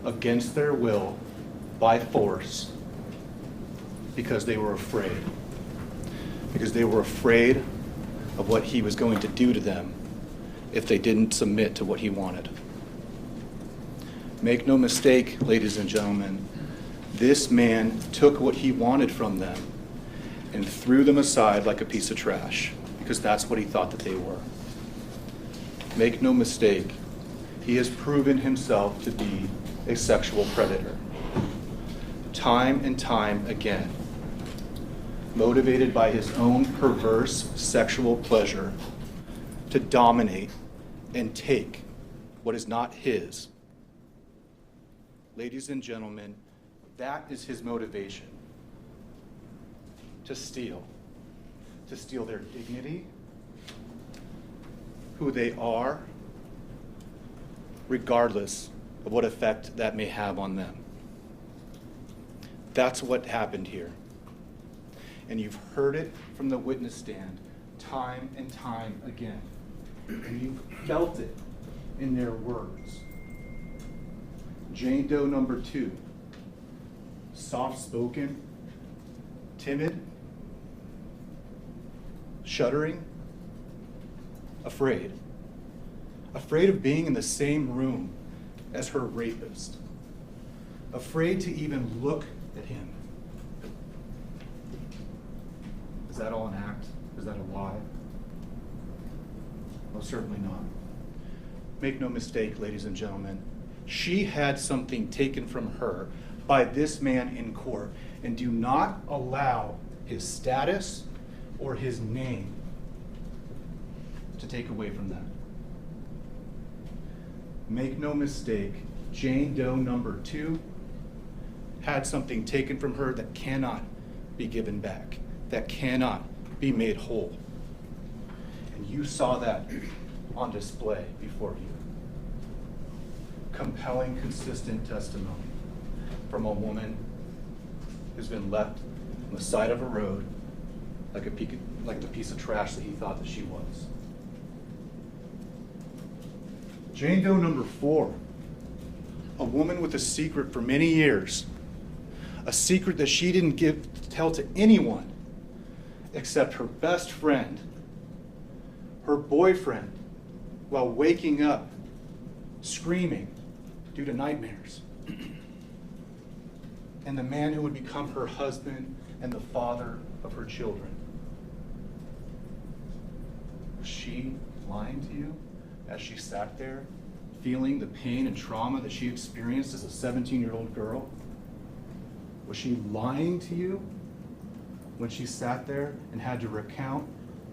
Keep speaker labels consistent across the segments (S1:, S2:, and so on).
S1: against their will by force because they were afraid. Because they were afraid of what he was going to do to them if they didn't submit to what he wanted. Make no mistake, ladies and gentlemen, this man took what he wanted from them and threw them aside like a piece of trash, because that's what he thought that they were. Make no mistake, he has proven himself to be a sexual predator. Time and time again, motivated by his own perverse sexual pleasure to dominate and take what is not his. Ladies and gentlemen, that is his motivation. To steal their dignity, who they are, regardless of what effect that may have on them. That's what happened here. And you've heard it from the witness stand time and time again. And you've felt it in their words. Jane Doe number 2, soft-spoken, timid, shuddering, afraid of being in the same room as her rapist, afraid to even look at him. Is that all an act? Is that a lie? Well, certainly not. Make no mistake, ladies and gentlemen, she had something taken from her by this man in court, and do not allow his status or his name to take away from that. Make no mistake, Jane Doe number 2 had something taken from her that cannot be given back, that cannot be made whole. And you saw that on display before you. Compelling, consistent testimony from a woman who's been left on the side of a road like the piece of trash that he thought that she was. Jane Doe number 4, a woman with a secret for many years, a secret that she didn't tell to anyone except her best friend, her boyfriend, while waking up screaming due to nightmares, and the man who would become her husband and the father of her children. Was she lying to you as she sat there, feeling the pain and trauma that she experienced as a 17-year-old girl? Was she lying to you when she sat there and had to recount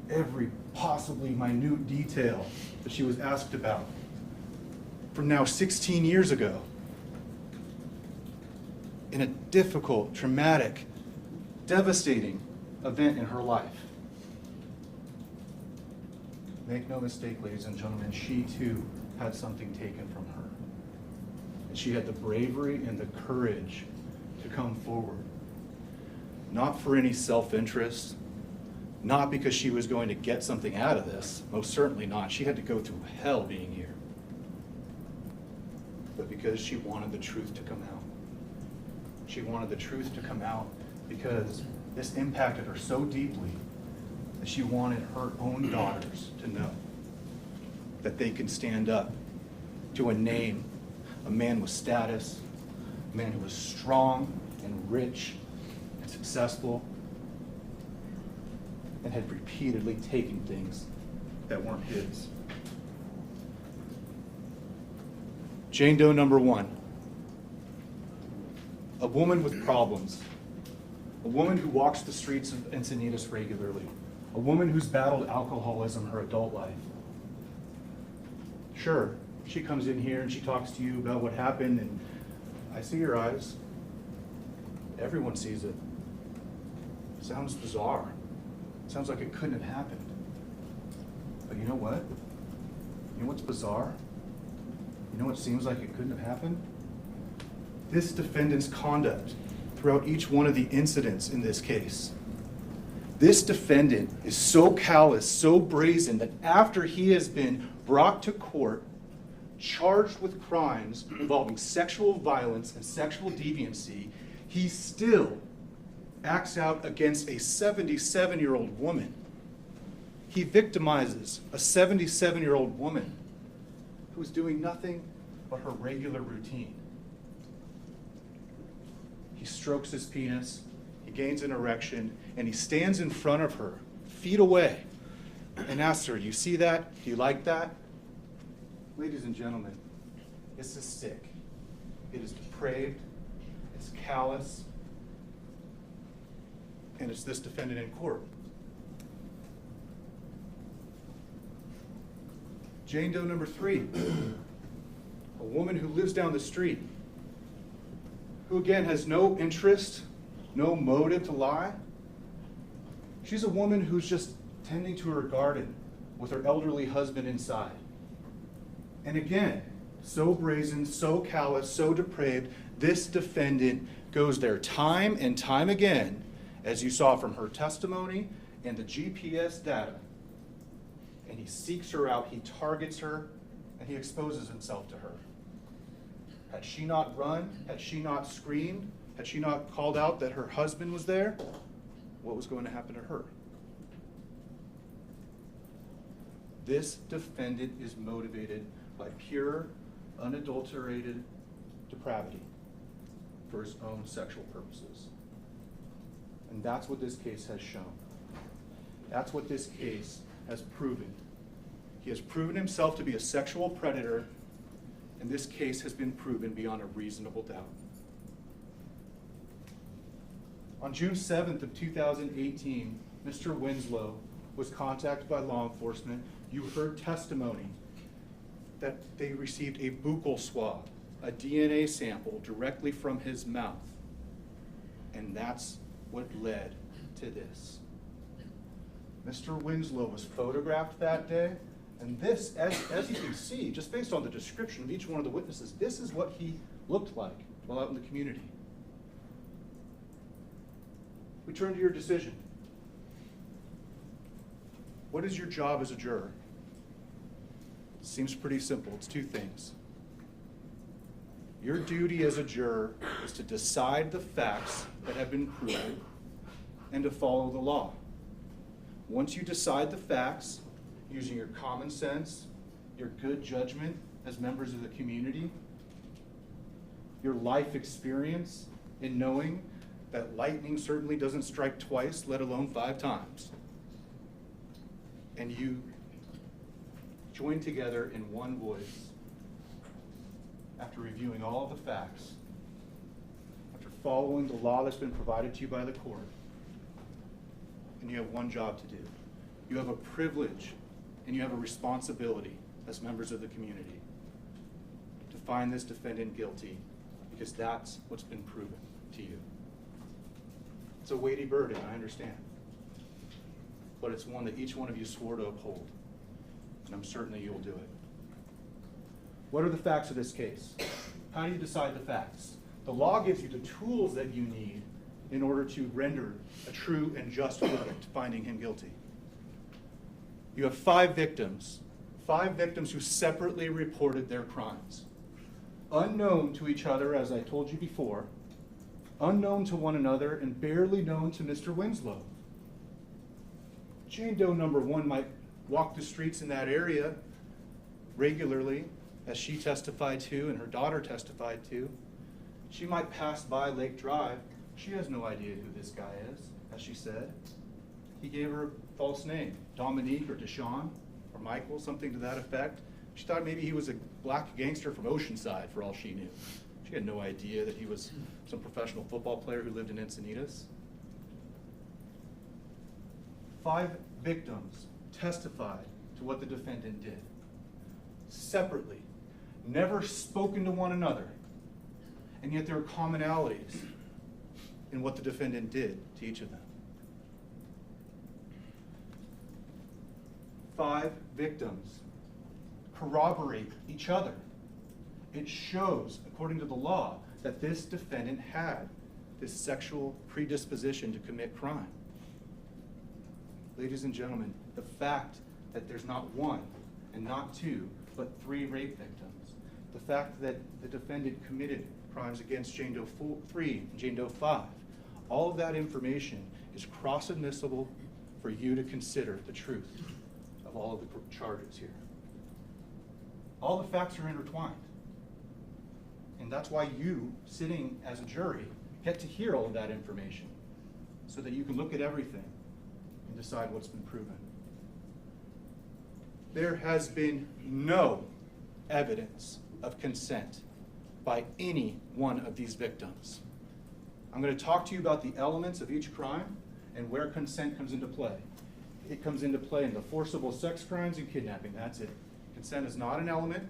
S1: every possibly minute detail that she was asked about from now 16 years ago, in a difficult, traumatic, devastating event in her life? Make no mistake, ladies and gentlemen, she too had something taken from her. And she had the bravery and the courage to come forward. Not for any self-interest, not because she was going to get something out of this, most certainly not. She had to go through hell being here. But because she wanted the truth to come out. She wanted the truth to come out because this impacted her so deeply that she wanted her own daughters to know that they can stand up to a name, a man with status, a man who was strong and rich and successful and had repeatedly taken things that weren't his. Jane Doe number 1, a woman with problems, a woman who walks the streets of Encinitas regularly, a woman who's battled alcoholism her adult life. Sure, she comes in here and she talks to you about what happened, and I see your eyes. Everyone sees it. Sounds bizarre. Sounds like it couldn't have happened. But you know what? You know what's bizarre? You know what seems like it couldn't have happened? This defendant's conduct throughout each one of the incidents in this case. This defendant is so callous, so brazen, that after he has been brought to court charged with crimes involving sexual violence and sexual deviancy, he still acts out against a 77-year-old woman. He victimizes a 77-year-old woman who's doing nothing but her regular routine. He strokes his penis, he gains an erection, and he stands in front of her, feet away, and asks her, "You see that? Do you like that?" Ladies and gentlemen, this is sick. It is depraved, it's callous, and it's this defendant in court. Jane Doe number 3, a woman who lives down the street, who again has no interest, no motive to lie. She's a woman who's just tending to her garden with her elderly husband inside. And again, so brazen, so callous, so depraved, this defendant goes there time and time again, as you saw from her testimony and the GPS data. And he seeks her out, he targets her, and he exposes himself to her. Had she not run, had she not screamed, had she not called out that her husband was there, what was going to happen to her? This defendant is motivated by pure, unadulterated depravity for his own sexual purposes. And that's what this case has shown. That's what this case has proven. He has proven himself to be a sexual predator, and this case has been proven beyond a reasonable doubt. On June 7th of 2018, Mr. Winslow was contacted by law enforcement. You heard testimony that they received a buccal swab, a DNA sample directly from his mouth. And that's what led to this. Mr. Winslow was photographed that day, and this, as you can see, just based on the description of each one of the witnesses, this is what he looked like while out in the community. We turn to your decision. What is your job as a juror? Seems pretty simple. It's 2 things. Your duty as a juror is to decide the facts that have been proven and to follow the law. Once you decide the facts, using your common sense, your good judgment as members of the community, your life experience in knowing that lightning certainly doesn't strike twice, let alone 5 times, and you join together in one voice after reviewing all of the facts, after following the law that's been provided to you by the court, and you have one job to do. You have a privilege and you have a responsibility as members of the community to find this defendant guilty, because that's what's been proven to you. It's a weighty burden, I understand, but it's one that each one of you swore to uphold, and I'm certain that you will do it. What are the facts of this case? How do you decide the facts? The law gives you the tools that you need in order to render a true and just verdict, finding him guilty. You have 5 victims who separately reported their crimes, unknown to each other, as I told you before, unknown to one another, and barely known to Mr. Winslow. Jane Doe number 1 might walk the streets in that area regularly, as she testified to and her daughter testified to. She might pass by Lake Drive. She has no idea who this guy is, as she said. He gave her a false name, Dominique or Deshaun or Michael, something to that effect. She thought maybe he was a black gangster from Oceanside, for all she knew. She had no idea that he was some professional football player who lived in Encinitas. 5 victims testified to what the defendant did, separately, never spoken to one another, and yet there are commonalities in what the defendant did to each of them. 5 victims corroborate each other. It shows, according to the law, that this defendant had this sexual predisposition to commit crime. Ladies and gentlemen, the fact that there's not 1 and not 2, but 3 rape victims the fact that the defendant committed crimes against Jane Doe 3 and Jane Doe 5, all of that information is cross-admissible for you to consider the truth of all of the charges here. All the facts are intertwined. And that's why you, sitting as a jury, get to hear all of that information so that you can look at everything and decide what's been proven. There has been no evidence of consent by any one of these victims. I'm going to talk to you about the elements of each crime and where consent comes into play. It comes into play in the forcible sex crimes and kidnapping. That's it. Consent is not an element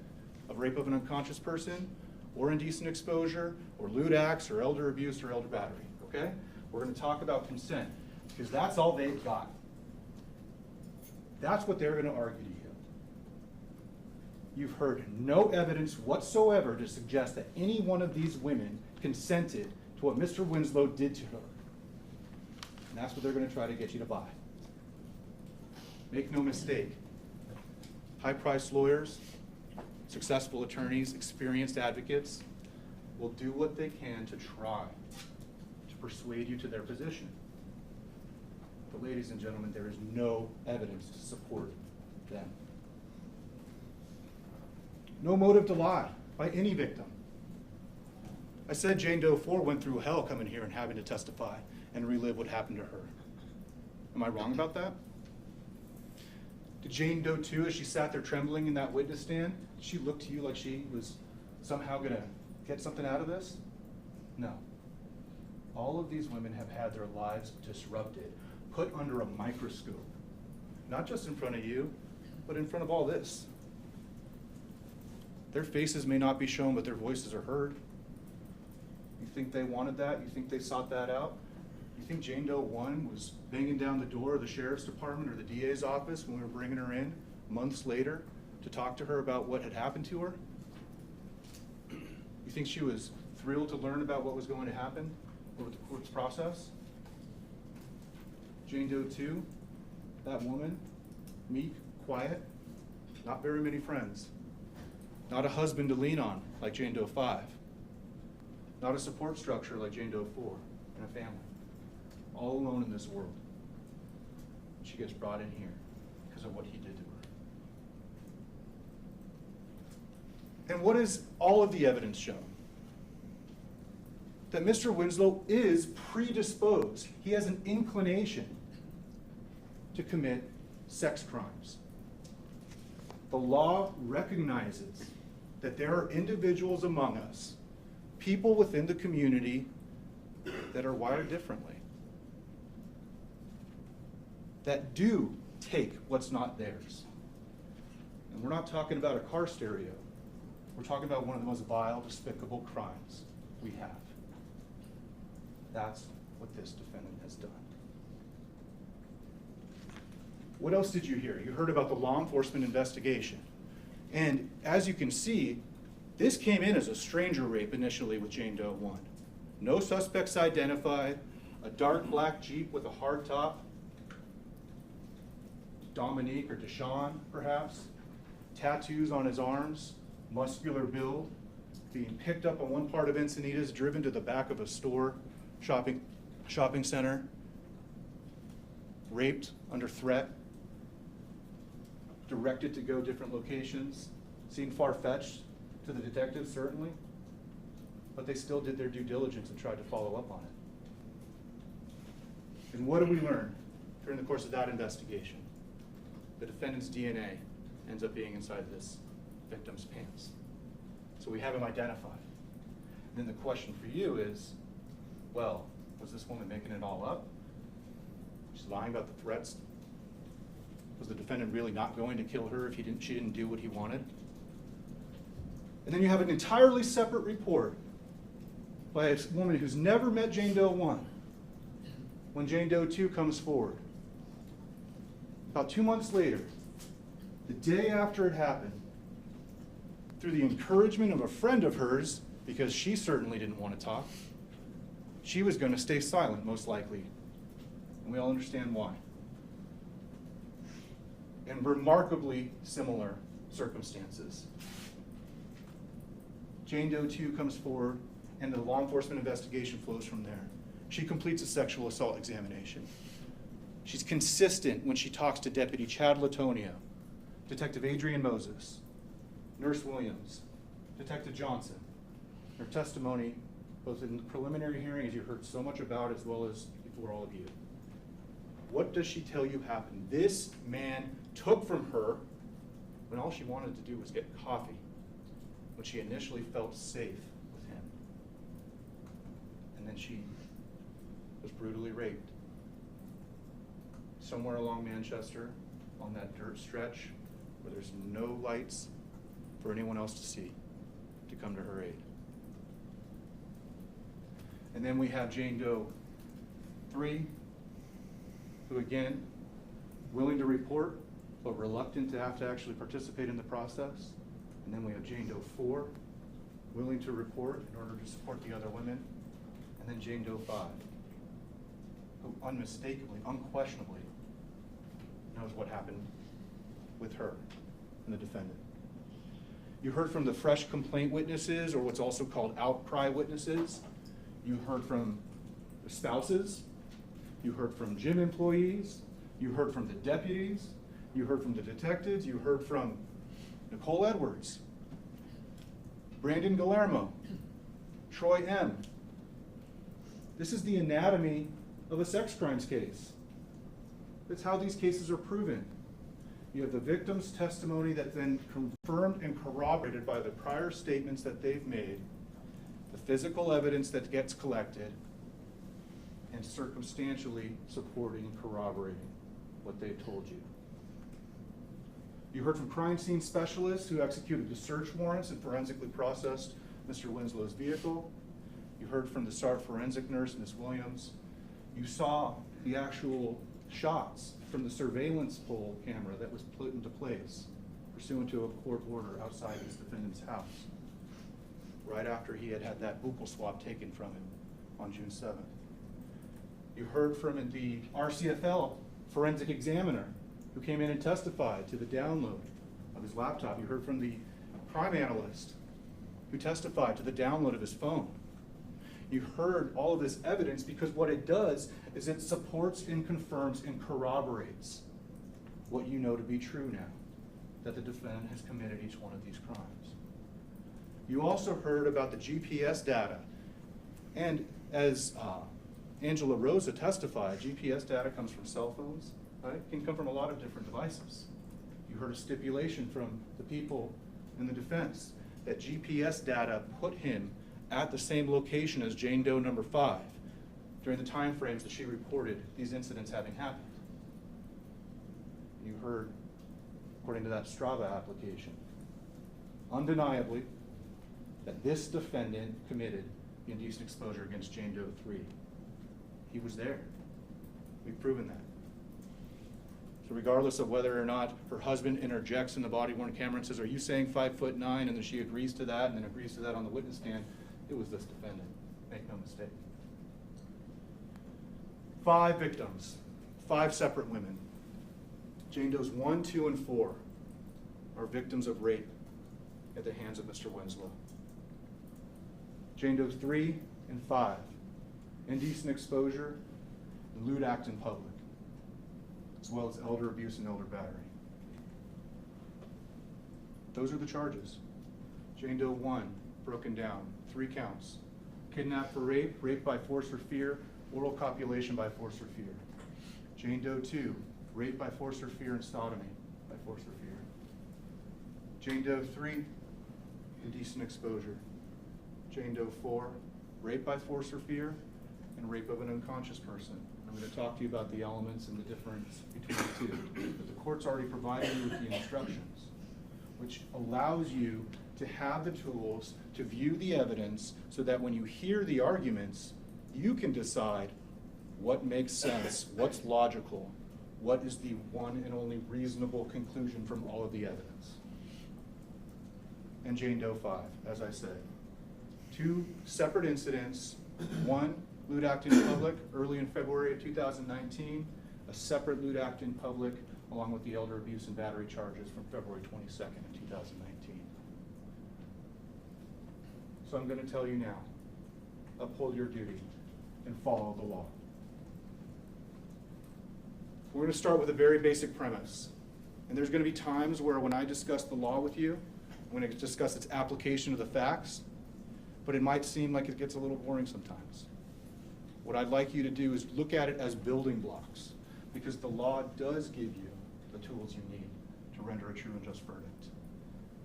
S1: of rape of an unconscious person, or indecent exposure, or lewd acts, or elder abuse, or elder battery. Okay? We're going to talk about consent because that's all they've got. That's what they're going to argue to you. You've heard no evidence whatsoever to suggest that any one of these women consented to what Mr. Winslow did to her. And that's what they're going to try to get you to buy. Make no mistake, high-priced lawyers, successful attorneys, experienced advocates will do what they can to try to persuade you to their position. But ladies and gentlemen, there is no evidence to support them. No motive to lie by any victim. I said Jane Doe 4 went through hell coming here and having to testify and relive what happened to her. Am I wrong about that? Did Jane Doe 2, as she sat there trembling in that witness stand, did she look to you like she was somehow going to get something out of this? No. All of these women have had their lives disrupted, put under a microscope, not just in front of you, but in front of all this. Their faces may not be shown, but their voices are heard. You think they wanted that? You think they sought that out? You think Jane Doe 1 was banging down the door of the sheriff's department or the DA's office when we were bringing her in months later to talk to her about what had happened to her? You think she was thrilled to learn about what was going to happen over the court's process? Jane Doe 2, that woman, meek, quiet, not very many friends, not a husband to lean on like Jane Doe 5, not a support structure like Jane Doe 4, and a family. All alone in this world. She gets brought in here because of what he did to her. And what is all of the evidence shown? That Mr. Winslow is predisposed. He has an inclination to commit sex crimes. The law recognizes that there are individuals among us, people within the community, that are wired differently, that do take what's not theirs. And we're not talking about a car stereo. We're talking about one of the most vile, despicable crimes we have. That's what this defendant has done. What else did you hear? You heard about the law enforcement investigation. And as you can see, this came in as a stranger rape initially with Jane Doe 1. No suspects identified, a dark black Jeep with a hard top, Dominique or Deshaun, perhaps, tattoos on his arms, muscular build, being picked up on one part of Encinitas, driven to the back of a store, shopping center, raped under threat, directed to go different locations, seemed far-fetched to the detectives, certainly, but they still did their due diligence and tried to follow up on it. And what did we learn during the course of that investigation? The defendant's DNA ends up being inside this victim's pants. So we have him identified. And then the question for you is, well, was this woman making it all up? She's lying about the threats. Was the defendant really not going to kill her if she didn't do what he wanted? And then you have an entirely separate report by a woman who's never met Jane Doe 1 when Jane Doe 2 comes forward. About 2 months later, the day after it happened, through the encouragement of a friend of hers, because she certainly didn't want to talk, she was going to stay silent, most likely. And we all understand why. In remarkably similar circumstances. Jane Doe 2 comes forward, and the law enforcement investigation flows from there. She completes a sexual assault examination. She's consistent when she talks to Deputy Chad Latonio, Detective Adrian Moses, Nurse Williams, Detective Johnson. Her testimony, both in the preliminary hearing, as you heard so much about, as well as before all of you. What does she tell you happened? This man took from her when all she wanted to do was get coffee, when she initially felt safe with him. And then she was brutally raped. Somewhere along Manchester, on that dirt stretch, where there's no lights for anyone else to see, to come to her aid. And then we have Jane Doe 3, who again, willing to report, but reluctant to have to actually participate in the process. And then we have Jane Doe 4, willing to report in order to support the other women. And then Jane Doe 5, who unmistakably, unquestionably knows what happened with her and the defendant. You heard from the fresh complaint witnesses, or what's also called outcry witnesses. You heard from the spouses. You heard from gym employees. You heard from the deputies. You heard from the detectives. You heard from Nicole Edwards, Brandon Guillermo, Troy M. This is the anatomy of a sex crimes case. That's how these cases are proven. You have the victim's testimony that's then confirmed and corroborated by the prior statements that they've made, the physical evidence that gets collected, and circumstantially supporting and corroborating what they've told you. You heard from crime scene specialists who executed the search warrants and forensically processed Mr. Winslow's vehicle. You heard from the SART forensic nurse, Ms. Williams. You saw the actual shots from the surveillance pole camera that was put into place pursuant to a court order outside his defendant's house, right after he had had that buccal swab taken from him on June 7th. You heard from the RCFL forensic examiner who came in and testified to the download of his laptop. You heard from the crime analyst who testified to the download of his phone. You heard all of this evidence because what it does is it supports and confirms and corroborates what you know to be true now, that the defendant has committed each one of these crimes. You also heard about the GPS data. And as Angela Rosa testified, GPS data comes from cell phones, right? It can come from a lot of different devices. You heard a stipulation from the people in the defense that GPS data put him at the same location as Jane Doe number 5 during the time frames that she reported these incidents having happened. You heard, according to that Strava application, undeniably, that this defendant committed indecent exposure against Jane Doe 3. He was there. We've proven that. So regardless of whether or not her husband interjects in the body-worn camera and says, "Are you saying 5'9", and then she agrees to that, and then agrees to that on the witness stand, it was this defendant. Make no mistake. 5 victims, 5 separate women. Jane Doe's 1, 2, and 4 are victims of rape at the hands of Mr. Winslow. Jane Doe's 3 and 5, indecent exposure and lewd act in public, as well as elder abuse and elder battery. Those are the charges. Jane Doe 1, broken down, 3 counts. Kidnap for rape, rape by force or fear, oral copulation by force or fear. Jane Doe 2, rape by force or fear and sodomy by force or fear. Jane Doe 3, indecent exposure. Jane Doe 4, rape by force or fear, and rape of an unconscious person. I'm going to talk to you about the elements and the difference between the two. But the court's already provided you with the instructions, which allows you to have the tools to view the evidence so that when you hear the arguments, you can decide what makes sense, what's logical, what is the one and only reasonable conclusion from all of the evidence. And Jane Doe 5, as I said. 2 separate incidents. 1, lewd act in public, early in February of 2019. A separate lewd act in public, along with the elder abuse and battery charges from February 22nd of 2019. So I'm going to tell you now, uphold your duty and follow the law. We're going to start with a very basic premise. And there's going to be times where when I discuss the law with you, I'm going to discuss its application of the facts, but it might seem like it gets a little boring sometimes. What I'd like you to do is look at it as building blocks, because the law does give you the tools you need to render a true and just verdict.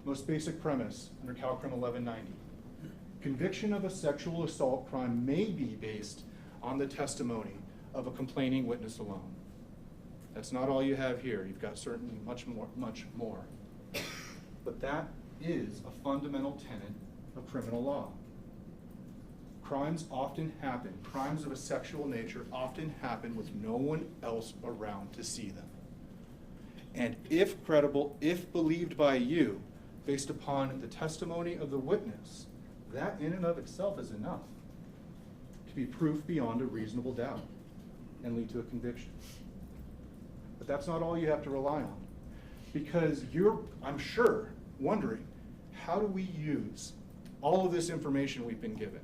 S1: Most basic premise under Cal Crim 1190. Conviction of a sexual assault crime may be based on the testimony of a complaining witness alone. That's not all you have here. You've got certainly much more. But that is a fundamental tenet of criminal law. Crimes often happen, crimes of a sexual nature often happen with no one else around to see them. And if credible, if believed by you, based upon the testimony of the witness, that in and of itself is enough to be proof beyond a reasonable doubt and lead to a conviction. But that's not all you have to rely on, because you're, I'm sure, wondering, how do we use all of this information we've been given?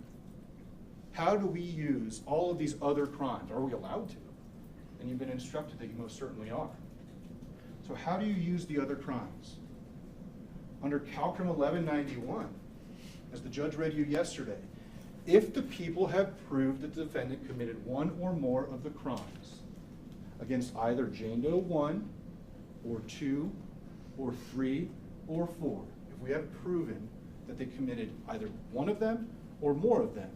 S1: How do we use all of these other crimes? Are we allowed to? And you've been instructed that you most certainly are. So how do you use the other crimes? Under Cal Crim 1191, as the judge read you yesterday, if the people have proved that the defendant committed one or more of the crimes against either Jane Doe 1 or 2 or 3 or 4, if we have proven that they committed either one of them or more of them,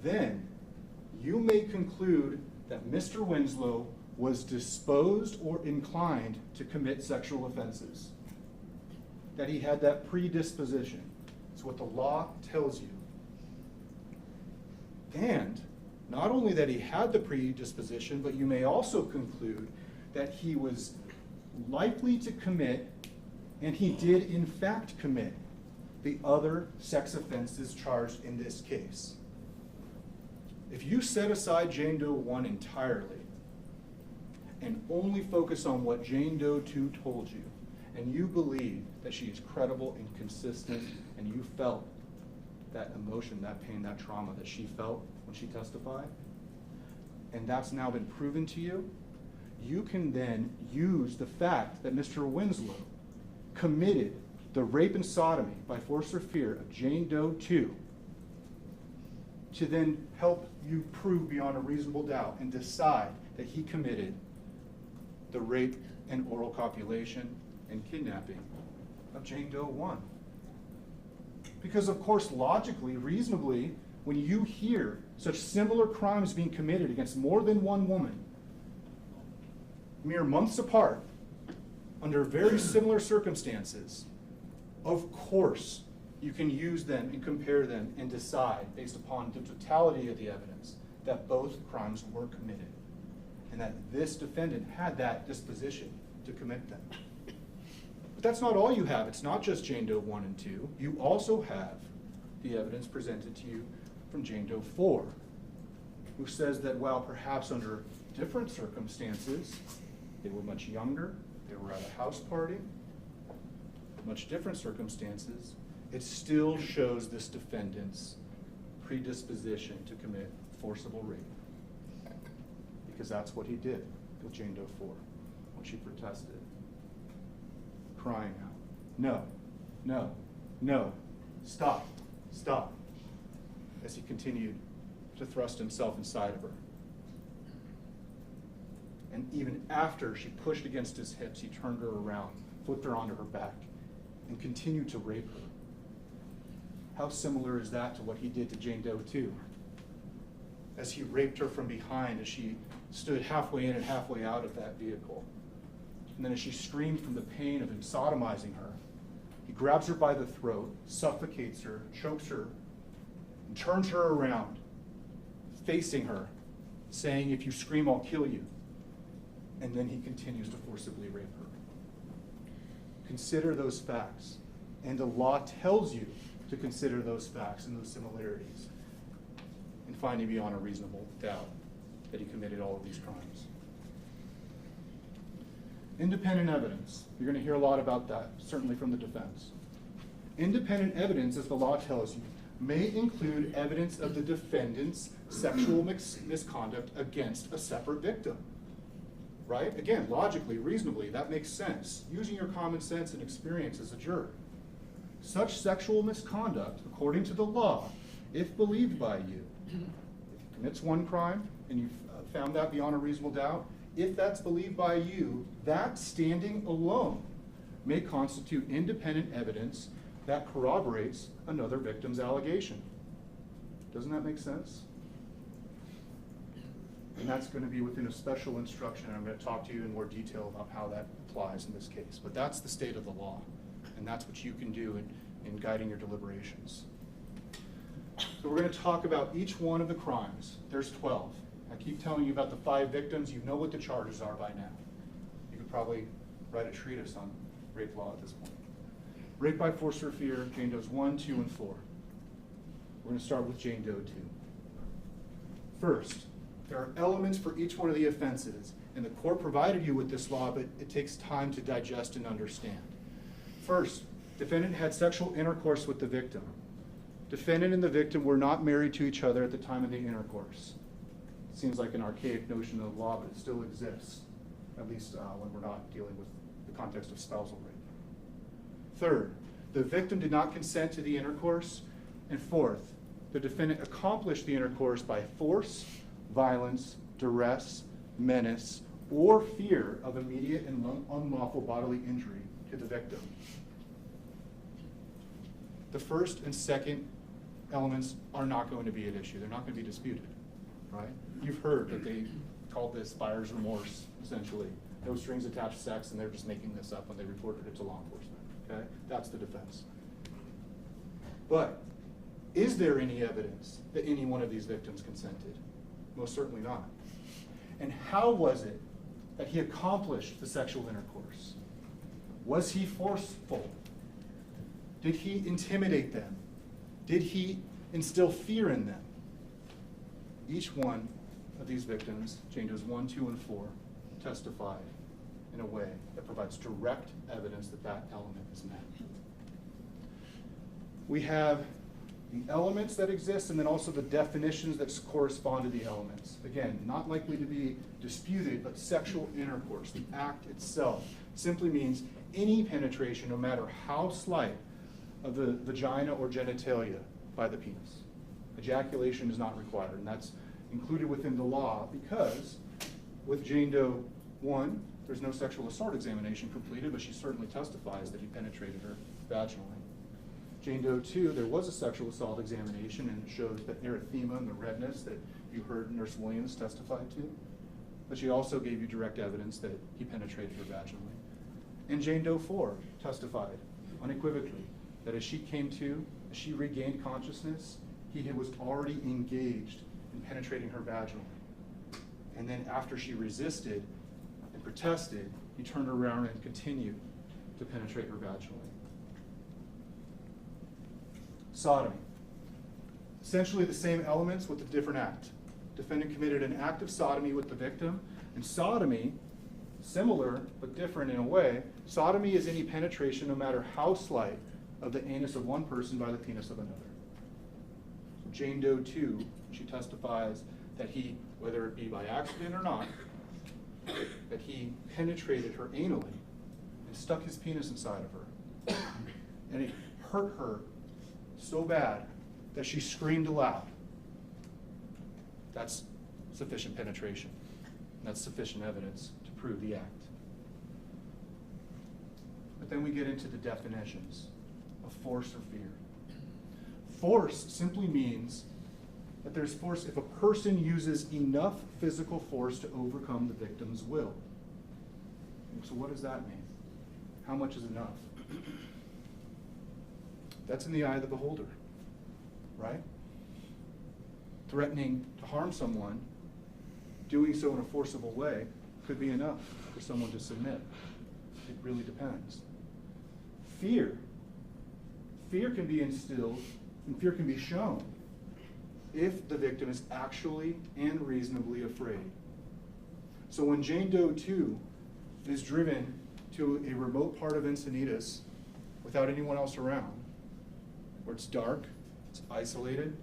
S1: then you may conclude that Mr. Winslow was disposed or inclined to commit sexual offenses, that he had that predisposition. It's what the law tells you. And not only that he had the predisposition, but you may also conclude that he was likely to commit, and he did in fact commit, the other sex offenses charged in this case. If you set aside Jane Doe 1 entirely and only focus on what Jane Doe 2 told you, and you believe that she is credible and consistent, and you felt that emotion, that pain, that trauma that she felt when she testified, and that's now been proven to you, you can then use the fact that Mr. Winslow committed the rape and sodomy by force or fear of Jane Doe 2 to then help you prove beyond a reasonable doubt and decide that he committed the rape and oral copulation and kidnapping of Jane Doe 1. Because of course, logically, reasonably, when you hear such similar crimes being committed against more than one woman, mere months apart, under very similar circumstances, of course, you can use them and compare them and decide, based upon the totality of the evidence, that both crimes were committed and that this defendant had that disposition to commit them. But that's not all you have. It's not just Jane Doe 1 and 2. You also have the evidence presented to you from Jane Doe 4, who says that while perhaps under different circumstances, they were much younger, they were at a house party, much different circumstances, it still shows this defendant's predisposition to commit forcible rape. Because that's what he did with Jane Doe 4 when she protested, crying out, "No, no, no, stop, stop," as he continued to thrust himself inside of her. And even after she pushed against his hips, he turned her around, flipped her onto her back, and continued to rape her. How similar is that to what he did to Jane Doe 2? As he raped her from behind as she stood halfway in and halfway out of that vehicle. And then as she screamed from the pain of him sodomizing her, he grabs her by the throat, suffocates her, chokes her, and turns her around, facing her, saying, "If you scream, I'll kill you." And then he continues to forcibly rape her. Consider those facts. And the law tells you to consider those facts and those similarities and finding beyond a reasonable doubt that he committed all of these crimes. Independent evidence. You're going to hear a lot about that, certainly from the defense. Independent evidence, as the law tells you, may include evidence of the defendant's sexual misconduct against a separate victim. Right? Again, logically, reasonably, that makes sense. Using your common sense and experience as a juror. Such sexual misconduct, according to the law, if believed by you, if he commits one crime and you've found that beyond a reasonable doubt, if that's believed by you, that standing alone may constitute independent evidence that corroborates another victim's allegation. Doesn't that make sense? And that's going to be within a special instruction. I'm going to talk to you in more detail about how that applies in this case. But that's the state of the law, and that's what you can do in guiding your deliberations. So we're going to talk about each one of the crimes. There's 12. I keep telling you about the 5 victims. You know what the charges are by now. You could probably write a treatise on rape law at this point. Rape by force or fear, Jane Does 1, 2, and 4. We're going to start with Jane Doe 2. First, there are elements for each one of the offenses, and the court provided you with this law, but it takes time to digest and understand. First, defendant had sexual intercourse with the victim. Defendant and the victim were not married to each other at the time of the intercourse. It seems like an archaic notion of the law, but it still exists, at least when we're not dealing with the context of spousal rape. Third, the victim did not consent to the intercourse. And fourth, the defendant accomplished the intercourse by force, violence, duress, menace, or fear of immediate and unlawful bodily injury to the victim. The first and second elements are not going to be at issue. They're not going to be disputed, right? You've heard that they called this buyer's remorse, essentially. No strings attached sex, and they're just making this up when they reported it to law enforcement, okay? That's the defense. But is there any evidence that any one of these victims consented? Most certainly not. And how was it that he accomplished the sexual intercourse? Was he forceful? Did he intimidate them? Did he instill fear in them? Each one of these victims, Jane Does 1, 2, and 4, testified in a way that provides direct evidence that that element is met. We have the elements that exist and then also the definitions that correspond to the elements. Again, not likely to be disputed, but sexual intercourse, the act itself, simply means any penetration, no matter how slight, of the vagina or genitalia by the penis. Ejaculation is not required, and that's included within the law because with Jane Doe 1, there's no sexual assault examination completed, but she certainly testifies that he penetrated her vaginally. Jane Doe 2, there was a sexual assault examination, and it shows the erythema and the redness that you heard Nurse Williams testify to. But she also gave you direct evidence that he penetrated her vaginally. And Jane Doe 4 testified unequivocally that as she came to, as she regained consciousness, he was already engaged in penetrating her vaginally. And then after she resisted and protested, he turned around and continued to penetrate her vaginally. Sodomy. Essentially the same elements with a different act. Defendant committed an act of sodomy with the victim, and sodomy, similar but different in a way, sodomy is any penetration, no matter how slight, of the anus of one person by the penis of another. So Jane Doe 2, she testifies that he, whether it be by accident or not, that he penetrated her anally and stuck his penis inside of her. And it hurt her so bad that she screamed aloud. That's sufficient penetration. That's sufficient evidence to prove the act. But then we get into the definitions of force or fear. Force simply means that there's force if a person uses enough physical force to overcome the victim's will. So what does that mean? How much is enough? That's in the eye of the beholder, right? Threatening to harm someone, doing so in a forcible way, could be enough for someone to submit. It really depends. Fear. Fear can be instilled and fear can be shown if the victim is actually and reasonably afraid. So when Jane Doe 2 is driven to a remote part of Encinitas without anyone else around, where it's dark, It's isolated.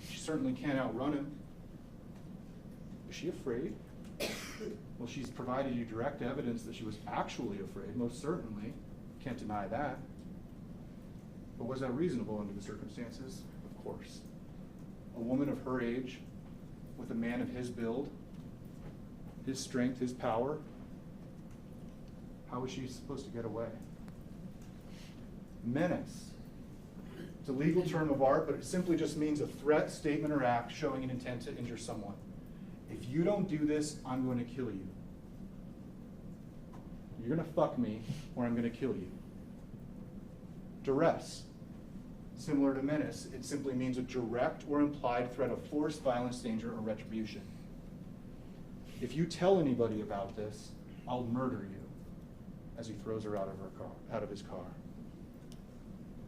S1: She certainly can't outrun him. Is she afraid? Well, she's provided you direct evidence that she was actually afraid, most certainly. Can't deny that. But was that reasonable under the circumstances? Of course. A woman of her age, with a man of his build, his strength, his power, how was she supposed to get away? Menace. It's a legal term of art, but it simply just means a threat, statement, or act showing an intent to injure someone. If you don't do this, I'm going to kill you. You're going to fuck me, or I'm going to kill you. Duress. Similar to menace, it simply means a direct or implied threat of force, violence, danger, or retribution. If you tell anybody about this, I'll murder you, as he throws her out of his car.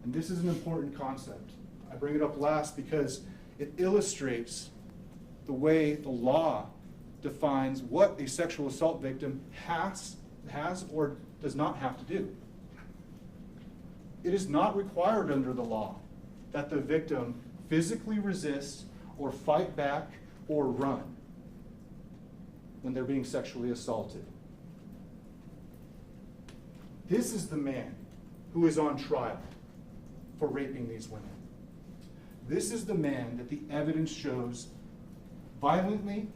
S1: And this is an important concept. I bring it up last because it illustrates the way the law defines what a sexual assault victim has or does not have to do. It is not required under the law that the victim physically resist or fight back or run when they're being sexually assaulted. This is the man who is on trial for raping these women. This is the man that the evidence shows violently,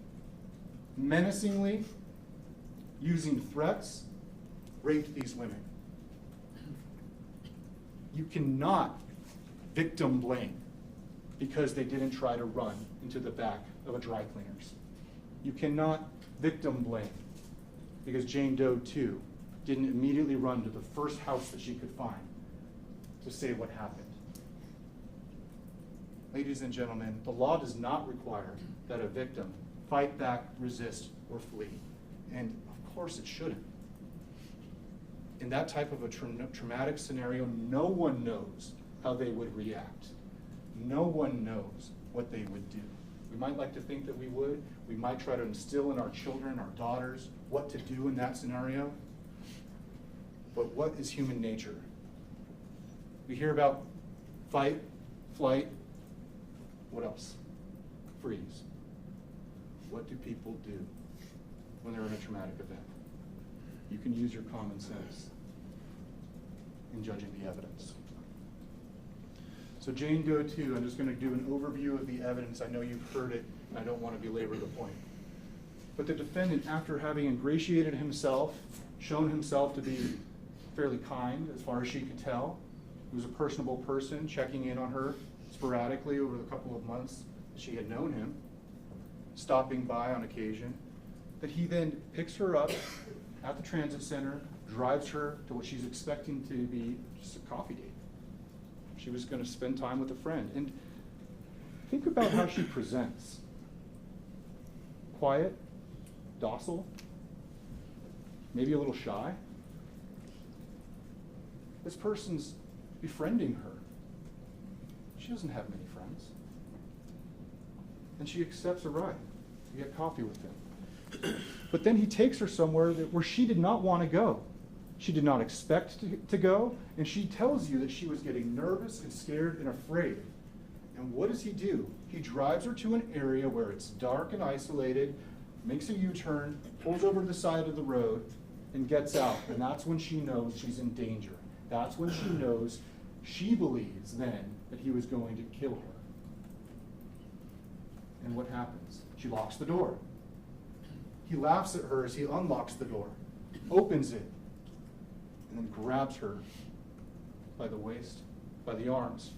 S1: menacingly, using threats, raped these women. You cannot victim blame because they didn't try to run into the back of a dry cleaner's. You cannot victim blame because Jane Doe II didn't immediately run to the first house that she could find to say what happened. Ladies and gentlemen, the law does not require that a victim fight back, resist, or flee. And of course it shouldn't. In that type of a traumatic scenario, no one knows how they would react. No one knows what they would do. We might like to think that we would. We might try to instill in our children, our daughters, what to do in that scenario. But what is human nature? We hear about fight, flight, what else? Freeze. What do people do when they're in a traumatic event? You can use your common sense in judging the evidence. So Jane Doe 2, I'm just going to do an overview of the evidence. I know you've heard it, and I don't want to belabor the point. But the defendant, after having ingratiated himself, shown himself to be fairly kind as far as she could tell, he was a personable person, checking in on her sporadically over the couple of months that she had known him, stopping by on occasion, that he then picks her up at the transit center, drives her to what she's expecting to be just a coffee date. She was going to spend time with a friend. And think about how she presents. Quiet, docile, maybe a little shy. This person's befriending her. She doesn't have many friends. And she accepts a ride to get coffee with him. But then he takes her somewhere where she did not want to go. She did not expect to go, and she tells you that she was getting nervous and scared and afraid. And what does he do? He drives her to an area where it's dark and isolated, makes a U-turn, pulls over to the side of the road, and gets out. And that's when she knows she's in danger. That's when she knows, she believes then, that he was going to kill her. And what happens? She locks the door. He laughs at her as he unlocks the door, opens it, and then grabs her by the waist, by the arms,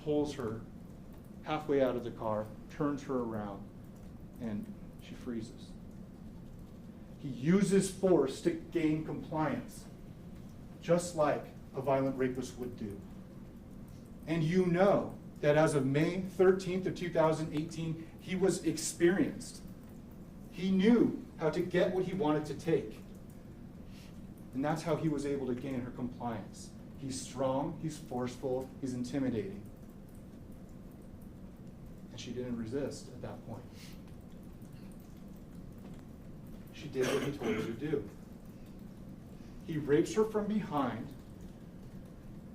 S1: pulls her halfway out of the car, turns her around, and she freezes. He uses force to gain compliance, just like a violent rapist would do. And you know that as of May 13th of 2018, he was experienced. He knew how to get what he wanted to take. And that's how he was able to gain her compliance. He's strong, he's forceful, he's intimidating. And she didn't resist at that point. She did what he told her to do. He rapes her from behind,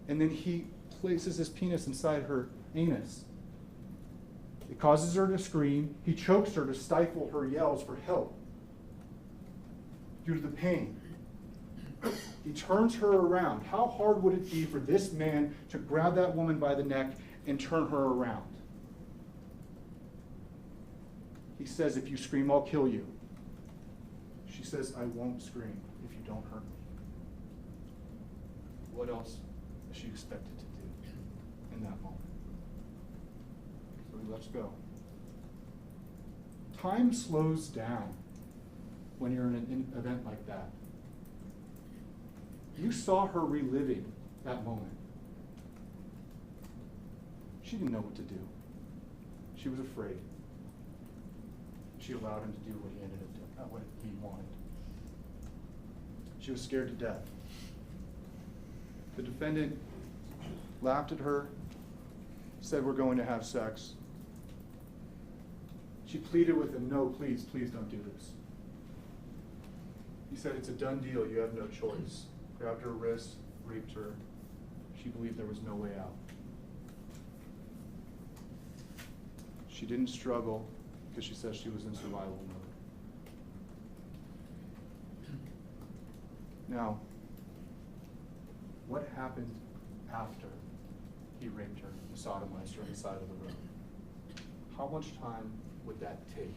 S1: and then he places his penis inside her anus. It causes her to scream. He chokes her to stifle her yells for help due to the pain. He turns her around. How hard would it be for this man to grab that woman by the neck and turn her around? He says, if you scream, I'll kill you. She says, I won't scream if you don't hurt me. What else is she expected to do in that moment? So he lets go. Time slows down when you're in an event like that. You saw her reliving that moment. She didn't know what to do. She was afraid. She allowed him to do what he ended up doing, not what he wanted. She was scared to death. The defendant laughed at her, said, we're going to have sex. She pleaded with him, no, please, please don't do this. He said, it's a done deal, you have no choice. Grabbed her wrist, raped her. She believed there was no way out. She didn't struggle because she said she was in survival mode. Now, what happened after he raped her and sodomized her on the side of the road? How much time would that take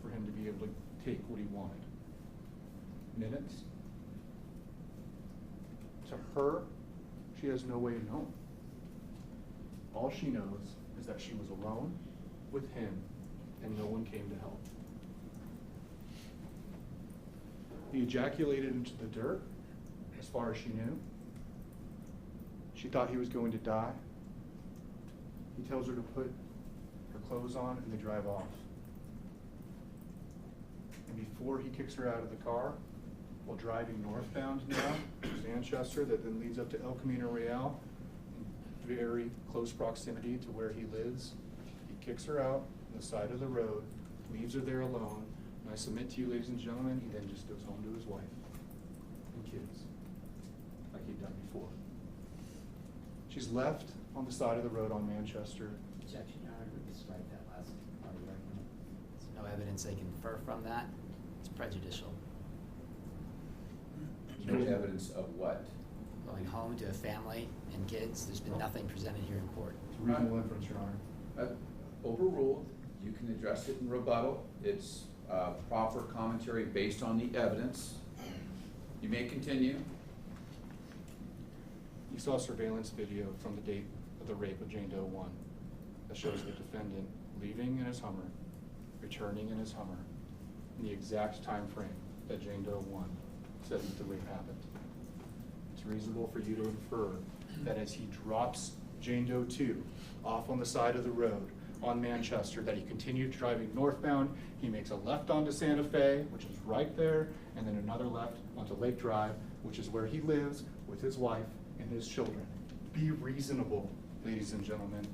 S1: for him to be able to take what he wanted? Minutes? To her, she has no way of knowing. All she knows is that she was alone with him and no one came to help. He ejaculated into the dirt, as far as she knew. She thought he was going to die. He tells her to put her clothes on and they drive off. And before he kicks her out of the car, while driving northbound now, to Manchester, that then leads up to El Camino Real, in very close proximity to where he lives, he kicks her out on the side of the road, leaves her there alone, and I submit to you, ladies and gentlemen, he then just goes home to his wife and kids, like he'd done before. She's left on the side of the road on Manchester.
S2: Objection, Your Honor, we can strike that last part of the argument. There's no evidence they can infer from that. It's prejudicial.
S3: No evidence of what?
S2: Going home to a family and kids, there's been nothing presented here in court.
S1: It's a reasonable inference, Your Honor.
S3: Overruled. You can address it in rebuttal. It's proper commentary based on the evidence. You may continue.
S1: You saw a surveillance video from the date of the rape of Jane Doe 1 that shows the defendant leaving in his Hummer, returning in his Hummer, in the exact time frame that Jane Doe 1 said that the rape happened. It's reasonable for you to infer that as he drops Jane Doe 2 off on the side of the road on Manchester, that he continued driving northbound. He makes a left onto Santa Fe, which is right there, and then another left onto Lake Drive, which is where he lives with his wife and his children. Be reasonable, ladies and gentlemen.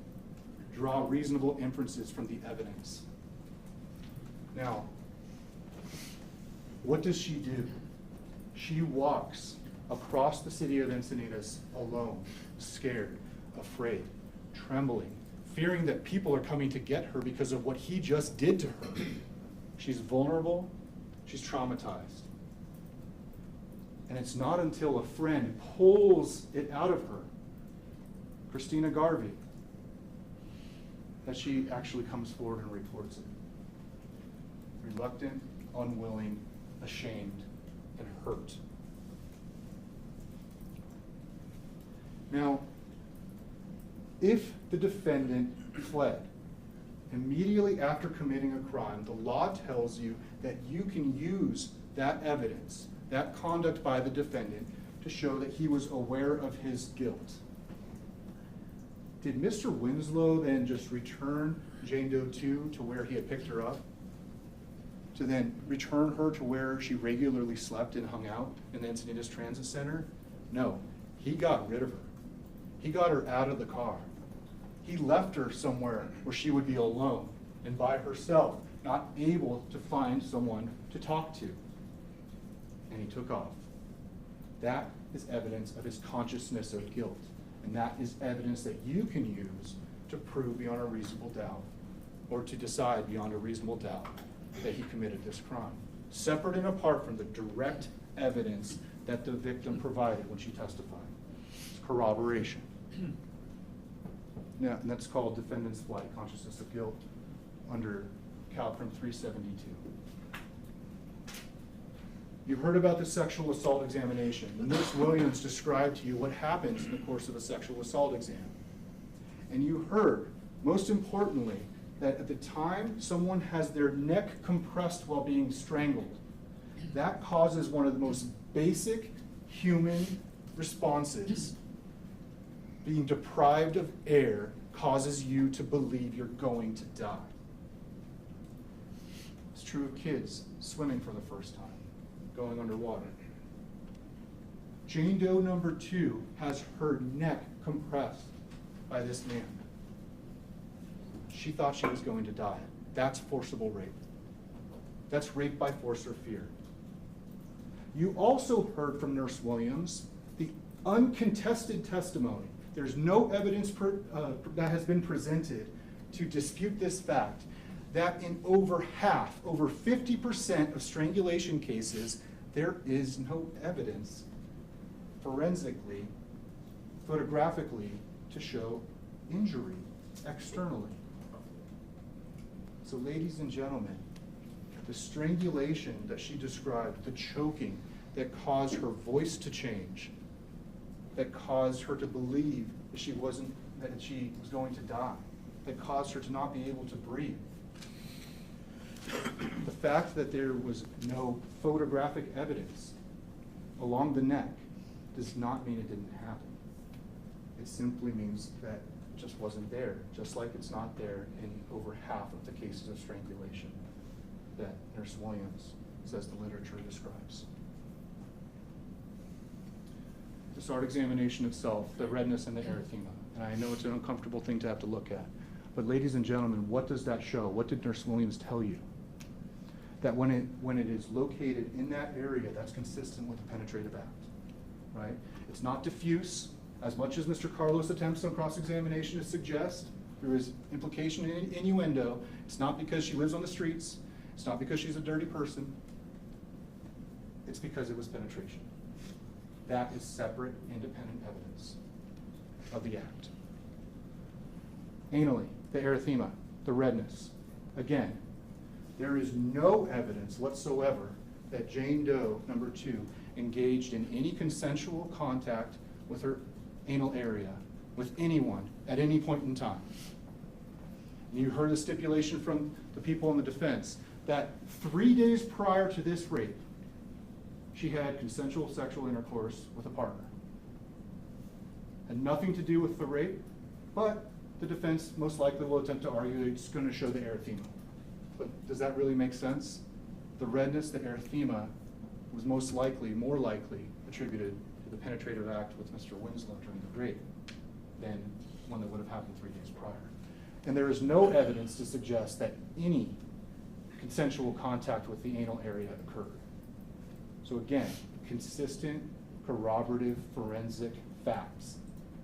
S1: Draw reasonable inferences from the evidence. Now, what does she do? She walks across the city of Encinitas alone, scared, afraid, trembling, fearing that people are coming to get her because of what he just did to her. She's vulnerable, she's traumatized. And it's not until a friend pulls it out of her, Christina Garvey, that she actually comes forward and reports it. Reluctant, unwilling, ashamed, and hurt. Now, if the defendant fled immediately after committing a crime, the law tells you that you can use that evidence, that conduct by the defendant, to show that he was aware of his guilt. Did Mr. Winslow then just return Jane Doe 2 to where he had picked her up? To then return her to where she regularly slept and hung out in the Encinitas Transit Center? No, he got rid of her. He got her out of the car. He left her somewhere where she would be alone and by herself, not able to find someone to talk to. And he took off. That is evidence of his consciousness of guilt. And that is evidence that you can use to prove beyond a reasonable doubt, or to decide beyond a reasonable doubt, that he committed this crime. Separate and apart from the direct evidence that the victim provided when she testified. It's corroboration. Now, and that's called defendant's flight, consciousness of guilt, under Calprim 372. You've heard about the sexual assault examination. Nurse Williams described to you what happens in the course of a sexual assault exam. And you heard, most importantly, that at the time someone has their neck compressed while being strangled, that causes one of the most basic human responses. Being deprived of air causes you to believe you're going to die. It's true of kids swimming for the first time, going underwater. Jane Doe number 2 has her neck compressed by this man. She thought she was going to die. That's forcible rape. That's rape by force or fear. You also heard from Nurse Williams the uncontested testimony. There's no evidence that has been presented to dispute this fact, that in over 50% of strangulation cases, there is no evidence forensically, photographically, to show injury externally. So ladies and gentlemen, the strangulation that she described, the choking that caused her voice to change, that caused her to believe that she was going to die, that caused her to not be able to breathe. The fact that there was no photographic evidence along the neck does not mean it didn't happen. It simply means that it just wasn't there, just like it's not there in over half of the cases of strangulation that Nurse Williams says the literature describes. The SART examination itself, the redness and the erythema, and I know it's an uncomfortable thing to have to look at, but ladies and gentlemen, what does that show? What did Nurse Williams tell you? That when it is located in that area, that's consistent with a penetrative act, right? It's not diffuse, as much as Mr. Carlos attempts on cross-examination to suggest. There is implication and innuendo. It's not because she lives on the streets. It's not because she's a dirty person. It's because it was penetration. That is separate, independent evidence of the act. Anally, the erythema, the redness. Again, there is no evidence whatsoever that Jane Doe, number 2, engaged in any consensual contact with her anal area, with anyone, at any point in time. And you heard the stipulation from the people in the defense that 3 days prior to this rape, she had consensual sexual intercourse with a partner. Had nothing to do with the rape, but the defense most likely will attempt to argue it's going to show the erythema. But does that really make sense? The redness, the erythema, was most likely, more likely, attributed to the penetrative act with Mr. Winslow during the rape than one that would have happened 3 days prior. And there is no evidence to suggest that any consensual contact with the anal area occurred. So again, consistent, corroborative, forensic facts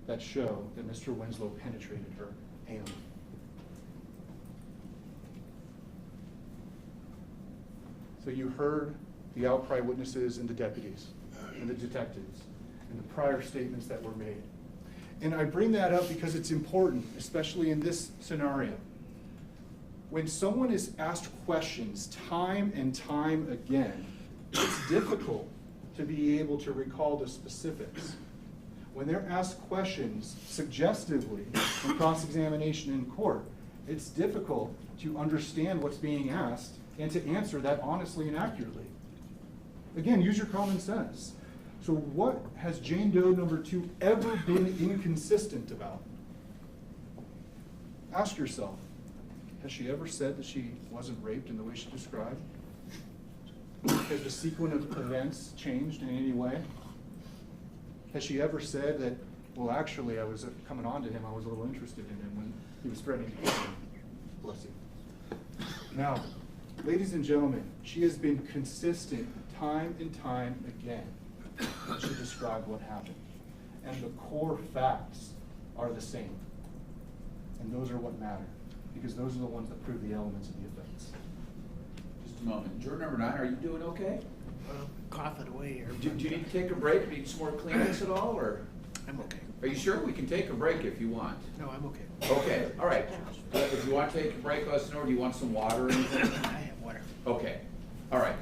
S1: that show that Mr. Winslow penetrated her anally. So you heard the outcry witnesses and the deputies and the detectives and the prior statements that were made. And I bring that up because it's important, especially in this scenario. When someone is asked questions time and time again, it's difficult to be able to recall the specifics. When they're asked questions suggestively in cross-examination in court, it's difficult to understand what's being asked and to answer that honestly and accurately. Again, use your common sense. So what has Jane Doe number 2 ever been inconsistent about? Ask yourself, has she ever said that she wasn't raped in the way she described? Has the sequence of events changed in any way? Has she ever said that, well, actually, I was coming on to him, I was a little interested in him when he was threatening to kill him? Bless you. Now, ladies and gentlemen, she has been consistent time and time again when she described what happened. And the core facts are the same. And those are what matter, because those are the ones that prove the elements of the offense.
S3: Just a moment. Juror number 9, are you doing okay?
S4: Coughing away here.
S3: Do you need to take a break? Need some more Kleenex at all, or?
S4: I'm okay.
S3: Are you sure? We can take a break if you want.
S4: No, I'm okay.
S3: Okay, all right. If you want to take a break, let us know. Or do you want some water or anything?
S4: I have water.
S3: Okay, all right.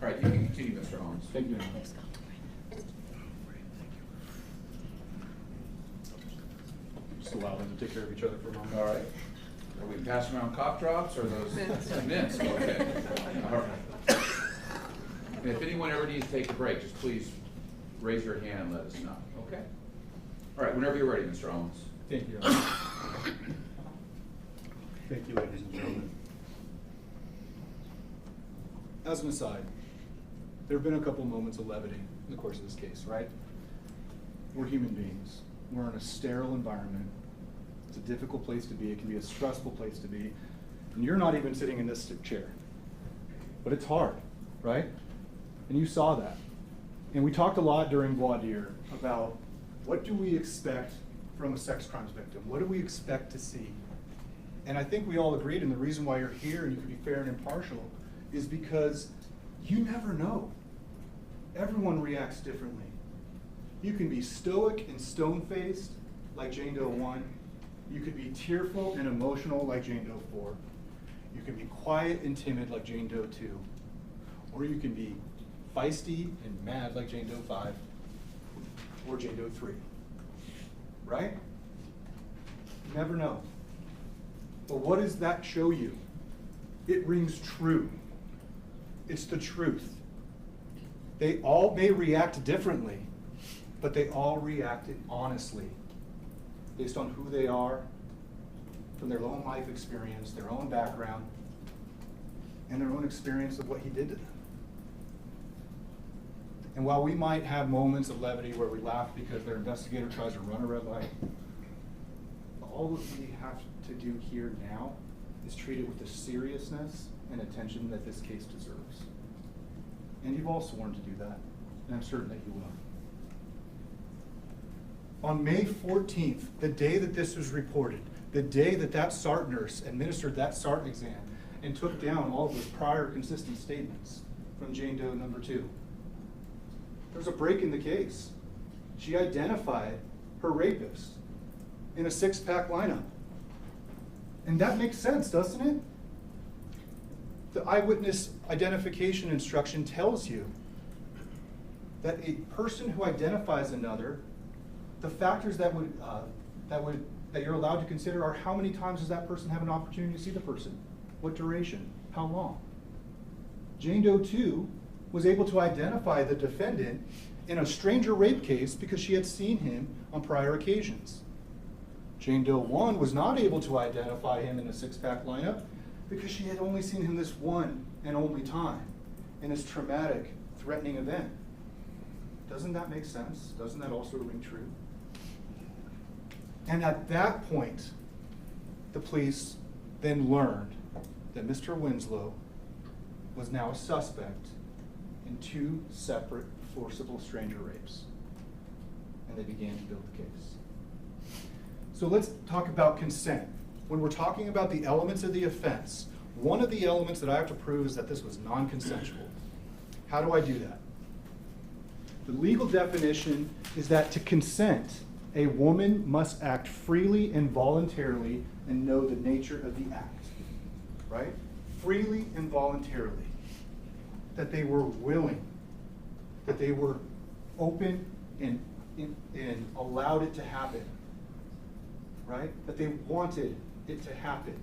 S3: All right, you can continue, Mr. Holmes.
S1: Thank you. Just allow them to take care of each other for a moment.
S3: All right. Are we passing around cough drops or those? Mints, okay. All right. And if anyone ever needs to take a break, just please raise your hand and let us know, okay? All right, whenever you're ready, Mr. Holmes.
S1: Thank you. Thank you, ladies and gentlemen. As an aside, there have been a couple moments of levity in the course of this case, right? We're human beings. We're in a sterile environment. It's a difficult place to be. It can be a stressful place to be. And you're not even sitting in this chair. But it's hard, right? And you saw that. And we talked a lot during voir dire about what do we expect from a sex crimes victim? What do we expect to see? And I think we all agreed, and the reason why you're here and you can be fair and impartial is because you never know. Everyone reacts differently. You can be stoic and stone-faced like Jane Doe 1. You could be tearful and emotional like Jane Doe 4. You can be quiet and timid like Jane Doe 2. Or you can be feisty and mad like Jane Doe 5 or Jane Doe 3. Right? You never know. But what does that show you? It rings true. It's the truth. They all may react differently, but they all reacted honestly, based on who they are, from their own life experience, their own background, and their own experience of what he did to them. And while we might have moments of levity where we laugh because their investigator tries to run a red light, all that we have to do here now is treat it with the seriousness and attention that this case deserves. And you've all sworn to do that, and I'm certain that you will. On May 14th, the day that this was reported, the day that that SART nurse administered that SART exam and took down all of those prior consistent statements from Jane Doe number 2, there was a break in the case. She identified her rapist in a 6-pack lineup. And that makes sense, doesn't it? The eyewitness identification instruction tells you that a person who identifies another, the factors that you're allowed to consider are how many times does that person have an opportunity to see the person? What duration? How long? Jane Doe 2 was able to identify the defendant in a stranger rape case because she had seen him on prior occasions. Jane Doe 1 was not able to identify him in a 6-pack lineup because she had only seen him this one and only time in this traumatic, threatening event. Doesn't that make sense? Doesn't that also ring true? And at that point, the police then learned that Mr. Winslow was now a suspect in 2 separate forcible stranger rapes. And they began to build the case. So let's talk about consent. When we're talking about the elements of the offense, one of the elements that I have to prove is that this was non-consensual. How do I do that? The legal definition is that to consent, a woman must act freely and voluntarily and know the nature of the act. Right? Freely and voluntarily. That they were willing, that they were open and allowed it to happen. Right? That they wanted it to happen.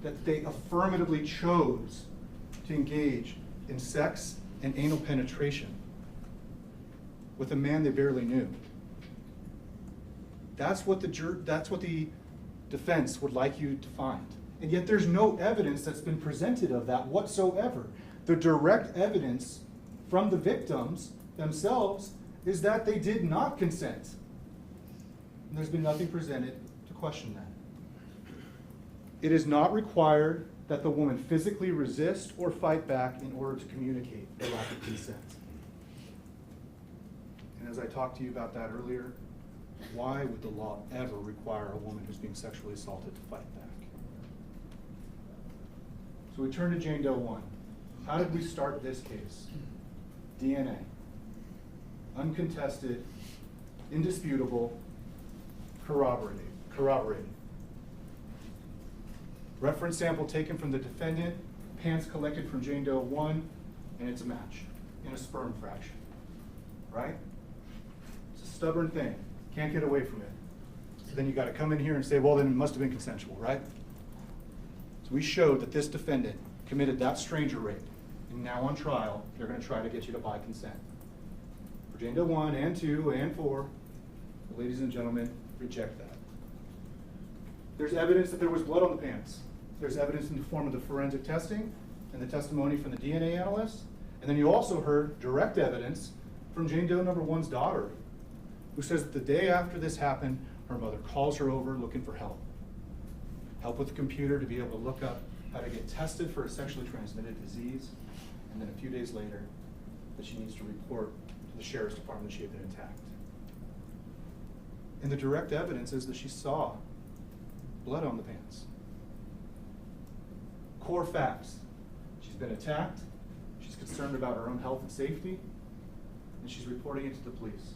S1: That they affirmatively chose to engage in sex and anal penetration with a man they barely knew. That's what the defense would like you to find. And yet there's no evidence that's been presented of that whatsoever. The direct evidence from the victims themselves is that they did not consent. And there's been nothing presented to question that. It is not required that the woman physically resist or fight back in order to communicate the lack of consent. And as I talked to you about that earlier, why would the law ever require a woman who's being sexually assaulted to fight back? So we turn to Jane Doe 1. How did we start this case? DNA. Uncontested, indisputable, corroborated. Reference sample taken from the defendant, pants collected from Jane Doe 1, and it's a match in a sperm fraction, right? It's a stubborn thing, can't get away from it. So then you gotta come in here and say, well, then it must have been consensual, right? So we showed that this defendant committed that stranger rape, and now on trial, they're gonna try to get you to buy consent. For Jane Doe 1 and 2 and 4, ladies and gentlemen, reject that. There's evidence that there was blood on the pants. There's evidence in the form of the forensic testing and the testimony from the DNA analyst. And then you also heard direct evidence from Jane Doe number 1's daughter, who says that the day after this happened, her mother calls her over looking for help. Help with the computer to be able to look up how to get tested for a sexually transmitted disease, and then a few days later, that she needs to report to the sheriff's department that she had been attacked. And the direct evidence is that she saw blood on the pants. Core facts. She's been attacked, she's concerned about her own health and safety, and she's reporting it to the police.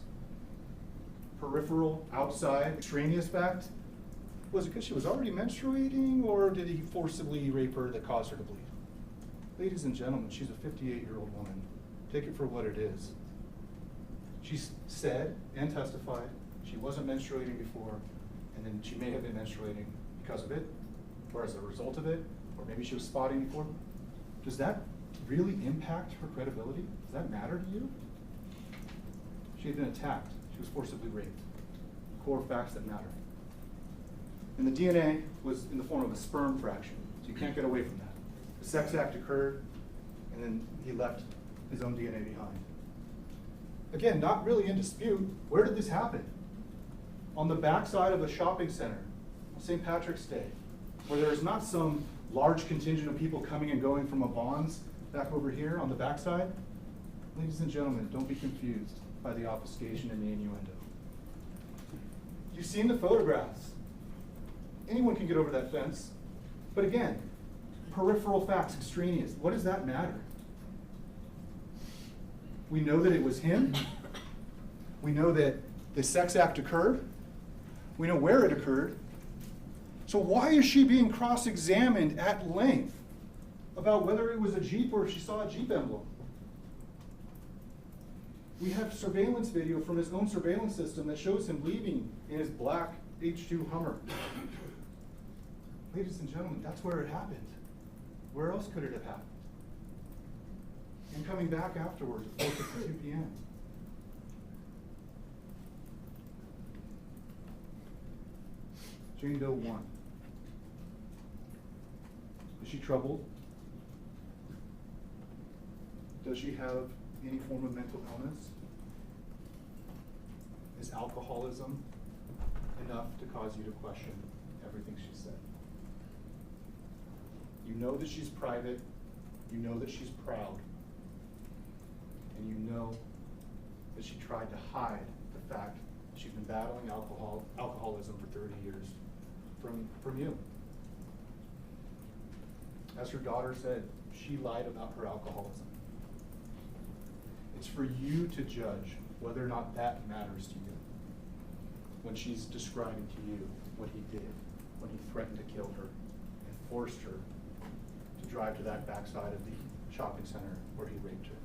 S1: Peripheral, outside, extraneous fact. Was it because she was already menstruating, or did he forcibly rape her that caused her to bleed? Ladies and gentlemen, she's a 58-year-old woman. Take it for what it is. She said and testified she wasn't menstruating before, and then she may have been menstruating because of it, or as a result of it, or maybe she was spotting before. Does that really impact her credibility? Does that matter to you? She had been attacked. She was forcibly raped. Core facts that matter. And the DNA was in the form of a sperm fraction, so you can't get away from that. The sex act occurred, and then he left his own DNA behind. Again, not really in dispute. Where did this happen? On the backside of a shopping center on St. Patrick's Day, where there's not some large contingent of people coming and going from a Bonds back over here on the backside. Ladies and gentlemen, don't be confused by the obfuscation and the innuendo. You've seen the photographs. Anyone can get over that fence. But again, peripheral facts, extraneous. What does that matter? We know that it was him. We know that the sex act occurred. We know where it occurred. So why is she being cross-examined at length about whether it was a Jeep or if she saw a Jeep emblem? We have surveillance video from his own surveillance system that shows him leaving in his black H2 Hummer. Ladies and gentlemen, that's where it happened. Where else could it have happened? And coming back afterwards at 4:52 p.m. Jane Doe 1. Is she troubled? Does she have any form of mental illness? Is alcoholism enough to cause you to question everything she said? You know that she's private, you know that she's proud, and you know that she tried to hide the fact that she's been battling alcoholism for 30 years from you. As her daughter said, she lied about her alcoholism. It's for you to judge whether or not that matters to you when she's describing to you what he did, when he threatened to kill her and forced her to drive to that backside of the shopping center where he raped her.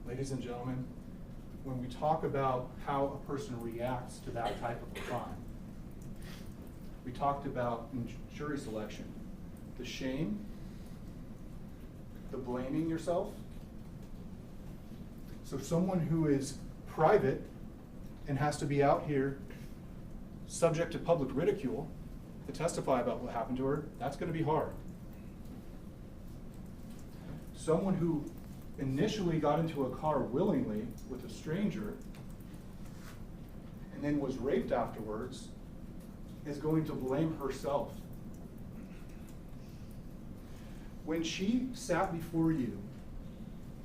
S1: Ladies and gentlemen, when we talk about how a person reacts to that type of a crime, we talked about in jury selection, the shame, the blaming yourself. So someone who is private and has to be out here subject to public ridicule to testify about what happened to her, that's going to be hard. Someone who initially got into a car willingly with a stranger and then was raped afterwards is going to blame herself. When she sat before you,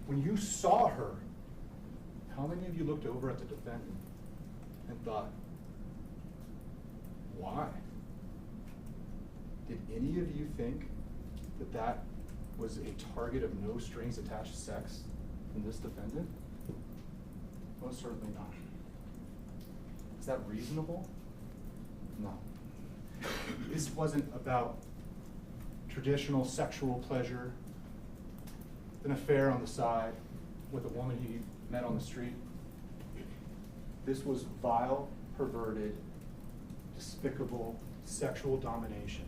S1: when you saw her How many of you looked over at the defendant and thought, why? Did any of you think that that was a target of no strings attached sex from this defendant? Most certainly not. Is that reasonable? No. This wasn't about traditional sexual pleasure, an affair on the side with a woman he met on the street. This was vile, perverted, despicable sexual domination.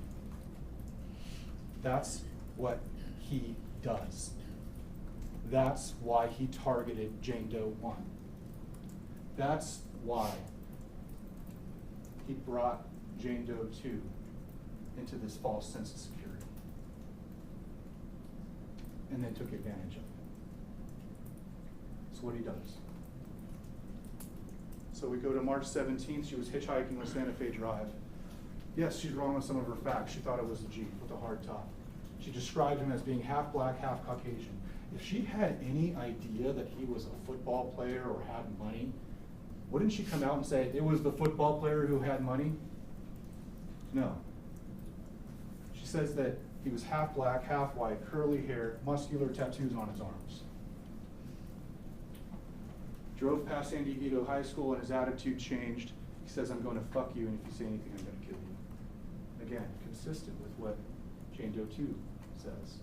S1: That's what he does. That's why he targeted Jane Doe 1. That's why he brought Jane Doe 2 into this false sense of security and then took advantage of it. That's what he does. So we go to March 17th. She was hitchhiking with Santa Fe Drive. Yes, she's wrong with some of her facts. She thought it was a Jeep with a hard top. She described him as being half black, half Caucasian. If she had any idea that he was a football player or had money, wouldn't she come out and say, it was the football player who had money? No. She says that he was half black, half white, curly hair, muscular tattoos on his arms. Drove past San Diego High School and his attitude changed. He says, I'm going to fuck you, and if you say anything, I'm going to kill you. Again, consistent with what Jane Doe 2 says.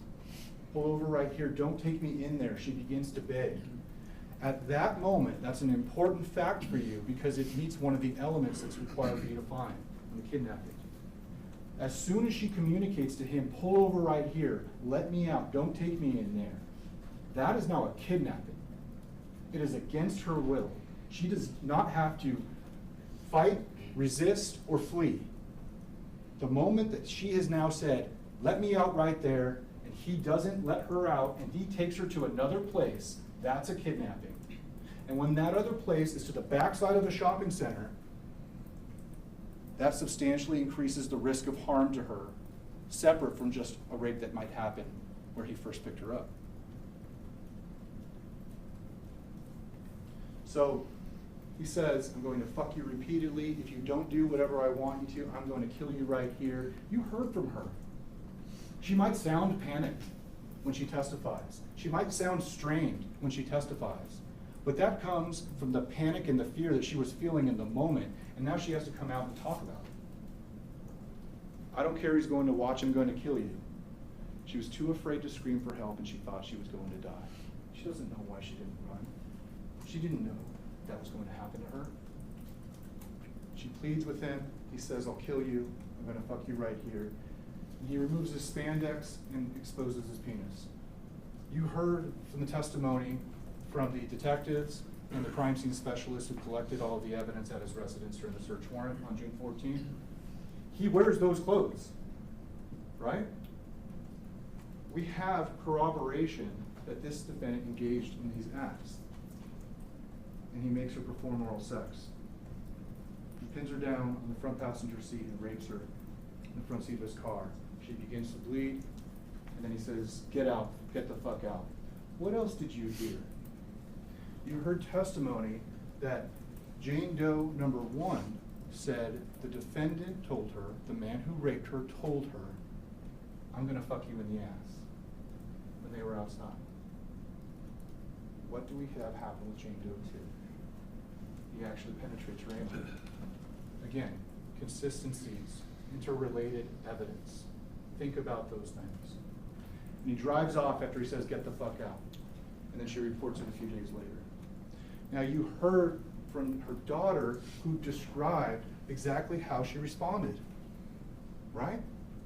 S1: Pull over right here, don't take me in there. She begins to beg. At that moment, that's an important fact for you because it meets one of the elements that's required for you to find in the kidnapping. As soon as she communicates to him, pull over right here, let me out, don't take me in there. That is now a kidnapping. It is against her will. She does not have to fight, resist, or flee. The moment that she has now said, let me out right there, and he doesn't let her out, and he takes her to another place, that's a kidnapping. And when that other place is to the backside of the shopping center, that substantially increases the risk of harm to her, separate from just a rape that might happen where he first picked her up. So he says, I'm going to fuck you repeatedly. If you don't do whatever I want you to, I'm going to kill you right here. You heard from her. She might sound panicked when she testifies. She might sound strained when she testifies. But that comes from the panic and the fear that she was feeling in the moment, and now she has to come out and talk about it. I don't care who's going to watch, I'm going to kill you. She was too afraid to scream for help, and she thought she was going to die. She doesn't know why she didn't run. She didn't know that was going to happen to her. She pleads with him. He says, I'll kill you. I'm going to fuck you right here. And he removes his spandex and exposes his penis. You heard from the testimony from the detectives and the crime scene specialist who collected all of the evidence at his residence during the search warrant on June 14th. He wears those clothes, right? We have corroboration that this defendant engaged in these acts. And he makes her perform oral sex. He pins her down on the front passenger seat and rapes her in the front seat of his car. She begins to bleed, and then he says, get out, get the fuck out. What else did you hear? You heard testimony that Jane Doe number 1 said the defendant told her, the man who raped her told her, I'm gonna fuck you in the ass, when they were outside. What do we have happen with Jane Doe 2? He actually penetrates her anal. Again, consistencies, interrelated evidence. Think about those things. And he drives off after he says, get the fuck out. And then she reports it a few days later. Now you heard from her daughter who described exactly how she responded, right?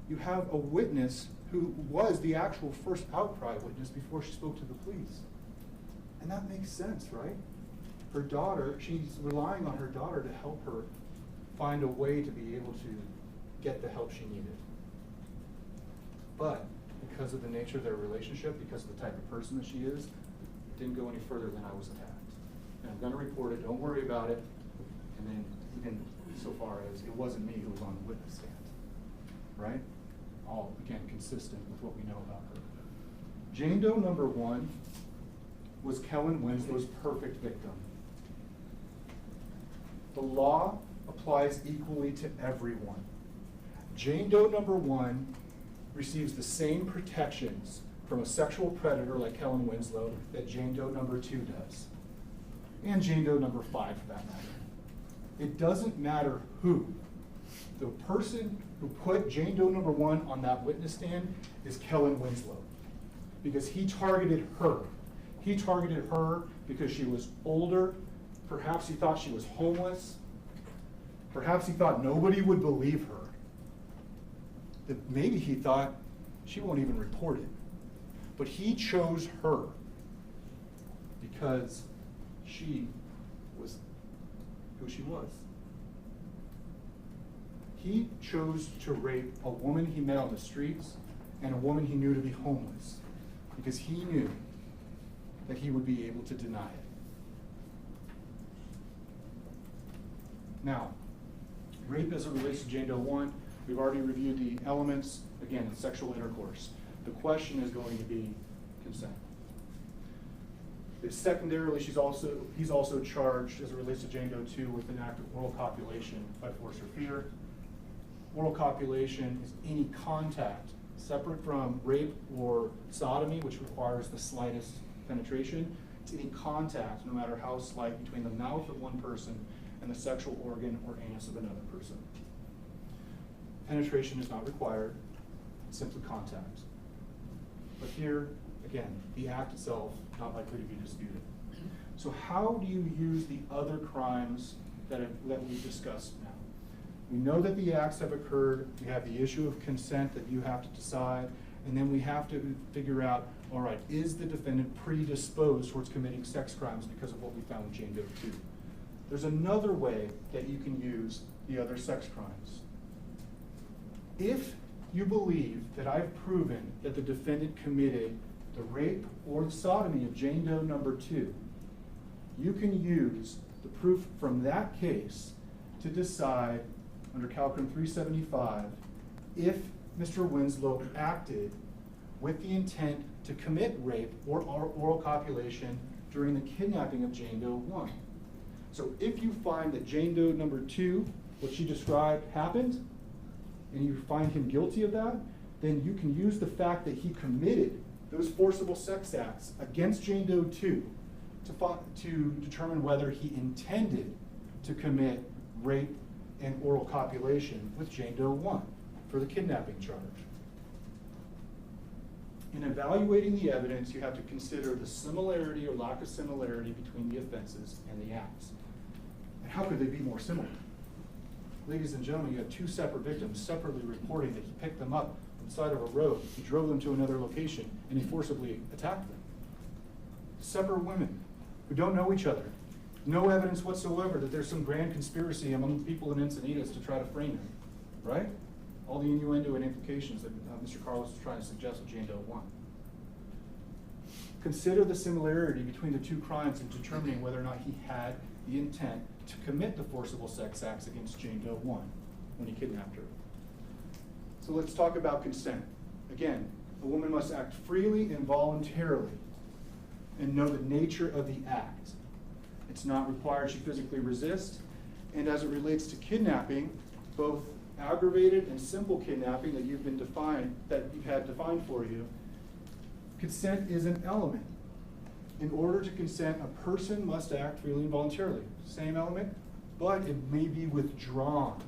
S1: You have a witness who was the actual first outcry witness before she spoke to the police. And that makes sense, right? Her daughter, she's relying on her daughter to help her find a way to be able to get the help she needed. But because of the nature of their relationship, because of the type of person that she is, it didn't go any further than I was attacked. And I'm going to report it, don't worry about it. And then even so far as it wasn't me who was on the witness stand, right? All, again, consistent with what we know about her. Jane Doe number 1 was Kellen Winslow's perfect victim. The law applies equally to everyone. Jane Doe number 1 receives the same protections from a sexual predator like Kellen Winslow that Jane Doe number 2 does. And Jane Doe number 5 for that matter. It doesn't matter who. The person who put Jane Doe number 1 on that witness stand is Kellen Winslow, because he targeted her. He targeted her because she was older. Perhaps he thought she was homeless. Perhaps he thought nobody would believe her. That maybe he thought she won't even report it. But he chose her because she was who she was. He chose to rape a woman he met on the streets and a woman he knew to be homeless because he knew that he would be able to deny it. Now, rape as it relates to Jane Doe 1, we've already reviewed the elements. Again, it's sexual intercourse. The question is going to be consent. Secondarily, he's also charged, as it relates to Jane Doe 2, with an act of oral copulation by force or fear. Oral copulation is any contact separate from rape or sodomy, which requires the slightest penetration. It's any contact, no matter how slight, between the mouth of one person and the sexual organ or anus of another person. Penetration is not required, it's simply contact. But here, again, the act itself not likely to be disputed. So how do you use the other crimes that we've discussed now? We know that the acts have occurred, we have the issue of consent that you have to decide, and then we have to figure out, all right, is the defendant predisposed towards committing sex crimes because of what we found with Jane Doe 2? There's another way that you can use the other sex crimes. If you believe that I've proven that the defendant committed the rape or the sodomy of Jane Doe number 2, you can use the proof from that case to decide under Calcrim 375 if Mr. Winslow acted with the intent to commit rape or oral copulation during the kidnapping of Jane Doe 1. So if you find that Jane Doe number 2, what she described, happened, and you find him guilty of that, then you can use the fact that he committed those forcible sex acts against Jane Doe 2 to determine whether he intended to commit rape and oral copulation with Jane Doe 1 for the kidnapping charge. In evaluating the evidence, you have to consider the similarity or lack of similarity between the offenses and the acts. And how could they be more similar? Ladies and gentlemen, you have two separate victims separately reporting that he picked them up on the side of a road, he drove them to another location, and he forcibly attacked them. Separate women who don't know each other. No evidence whatsoever that there's some grand conspiracy among people in Encinitas to try to frame him, right? All the innuendo and implications that Mr. Carlos was trying to suggest with Jane Doe 1. Consider the similarity between the two crimes in determining whether or not he had the intent to commit the forcible sex acts against Jane Doe 1 when he kidnapped her. So let's talk about consent. Again, a woman must act freely and voluntarily and know the nature of the act. It's not required she physically resist. And as it relates to kidnapping, both aggravated and simple kidnapping that you've had defined for you, consent is an element. In order to consent, a person must act freely and voluntarily. Same element, but it may be withdrawn,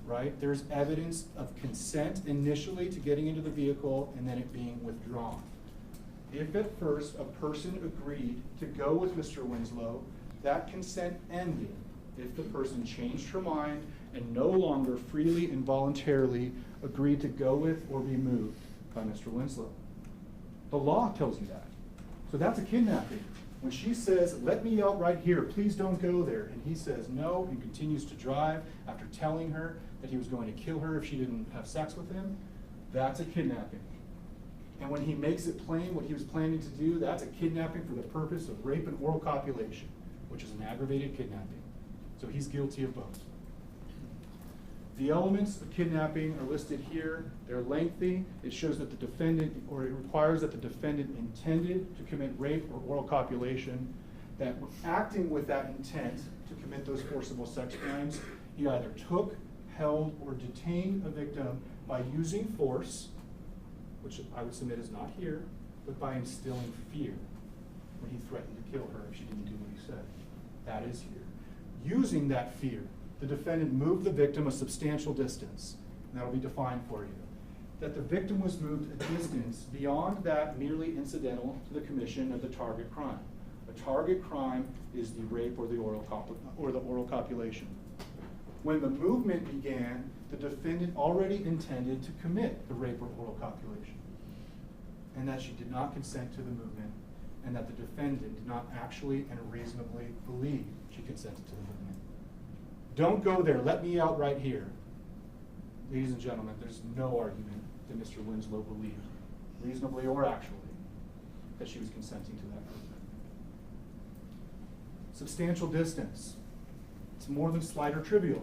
S1: right? There's evidence of consent initially to getting into the vehicle and then it being withdrawn. If at first a person agreed to go with Mr. Winslow, that consent ended if the person changed her mind and no longer freely and voluntarily agreed to go with or be moved by Mr. Winslow. The law tells you that. So that's a kidnapping. When she says, let me out right here, please don't go there, and he says no and continues to drive after telling her that he was going to kill her if she didn't have sex with him, that's a kidnapping. And when he makes it plain what he was planning to do, that's a kidnapping for the purpose of rape and oral copulation, which is an aggravated kidnapping. So he's guilty of both. The elements of kidnapping are listed here. They're lengthy. It shows that the defendant, or it requires that the defendant intended to commit rape or oral copulation. that acting with that intent to commit those forcible sex crimes, he either took, held, or detained a victim by using force, which I would submit is not here, but by instilling fear when he threatened to kill her if she didn't do what he said. That is here. Using that fear, the defendant moved the victim a substantial distance, and that'll be defined for you. That the victim was moved a distance beyond that merely incidental to the commission of the target crime. A target crime is the rape or the oral copulation. When the movement began, the defendant already intended to commit the rape or oral copulation, and that she did not consent to the movement, and that the defendant did not actually and reasonably believe she consented to the movement. Don't go there. Let me out right here. Ladies and gentlemen, there's no argument that Mr. Winslow believed, reasonably or actually, that she was consenting to that movement. Substantial distance. It's more than slight or trivial.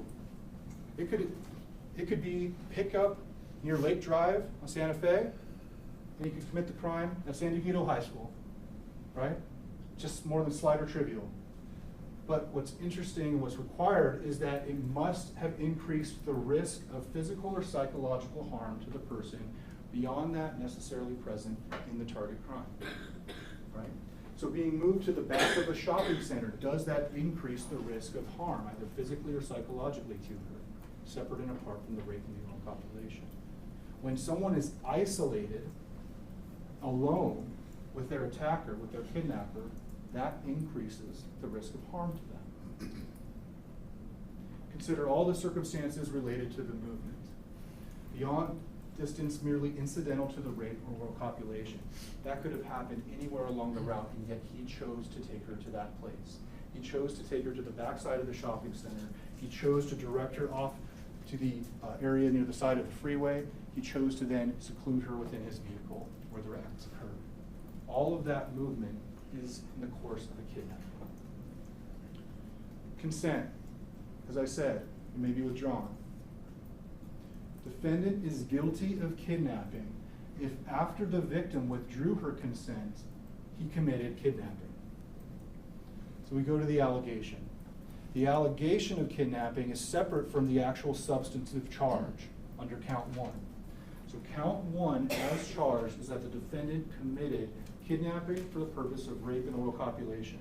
S1: It could be pick up near Lake Drive on Santa Fe, and you could commit the crime at San Diego High School, right? Just more than slight or trivial. But what's interesting and what's required is that it must have increased the risk of physical or psychological harm to the person beyond that necessarily present in the target crime, right? So being moved to the back of a shopping center, does that increase the risk of harm, either physically or psychologically to her, separate and apart from the rape and the oral copulation? When someone is isolated, alone, with their attacker, with their kidnapper, that increases the risk of harm to them. Consider all the circumstances related to the movement. Beyond distance merely incidental to the rape or oral copulation. That could have happened anywhere along the route, and yet he chose to take her to that place. He chose to take her to the backside of the shopping center. He chose to direct her off to the area near the side of the freeway. He chose to then seclude her within his vehicle where the acts occurred. All of that movement is in the course of a kidnapping. Consent, as I said, it may be withdrawn. Defendant is guilty of kidnapping if after the victim withdrew her consent, he committed kidnapping. So we go to the allegation. The allegation of kidnapping is separate from the actual substantive charge under count 1. So count 1 as charged is that the defendant committed kidnapping for the purpose of rape and oral copulation.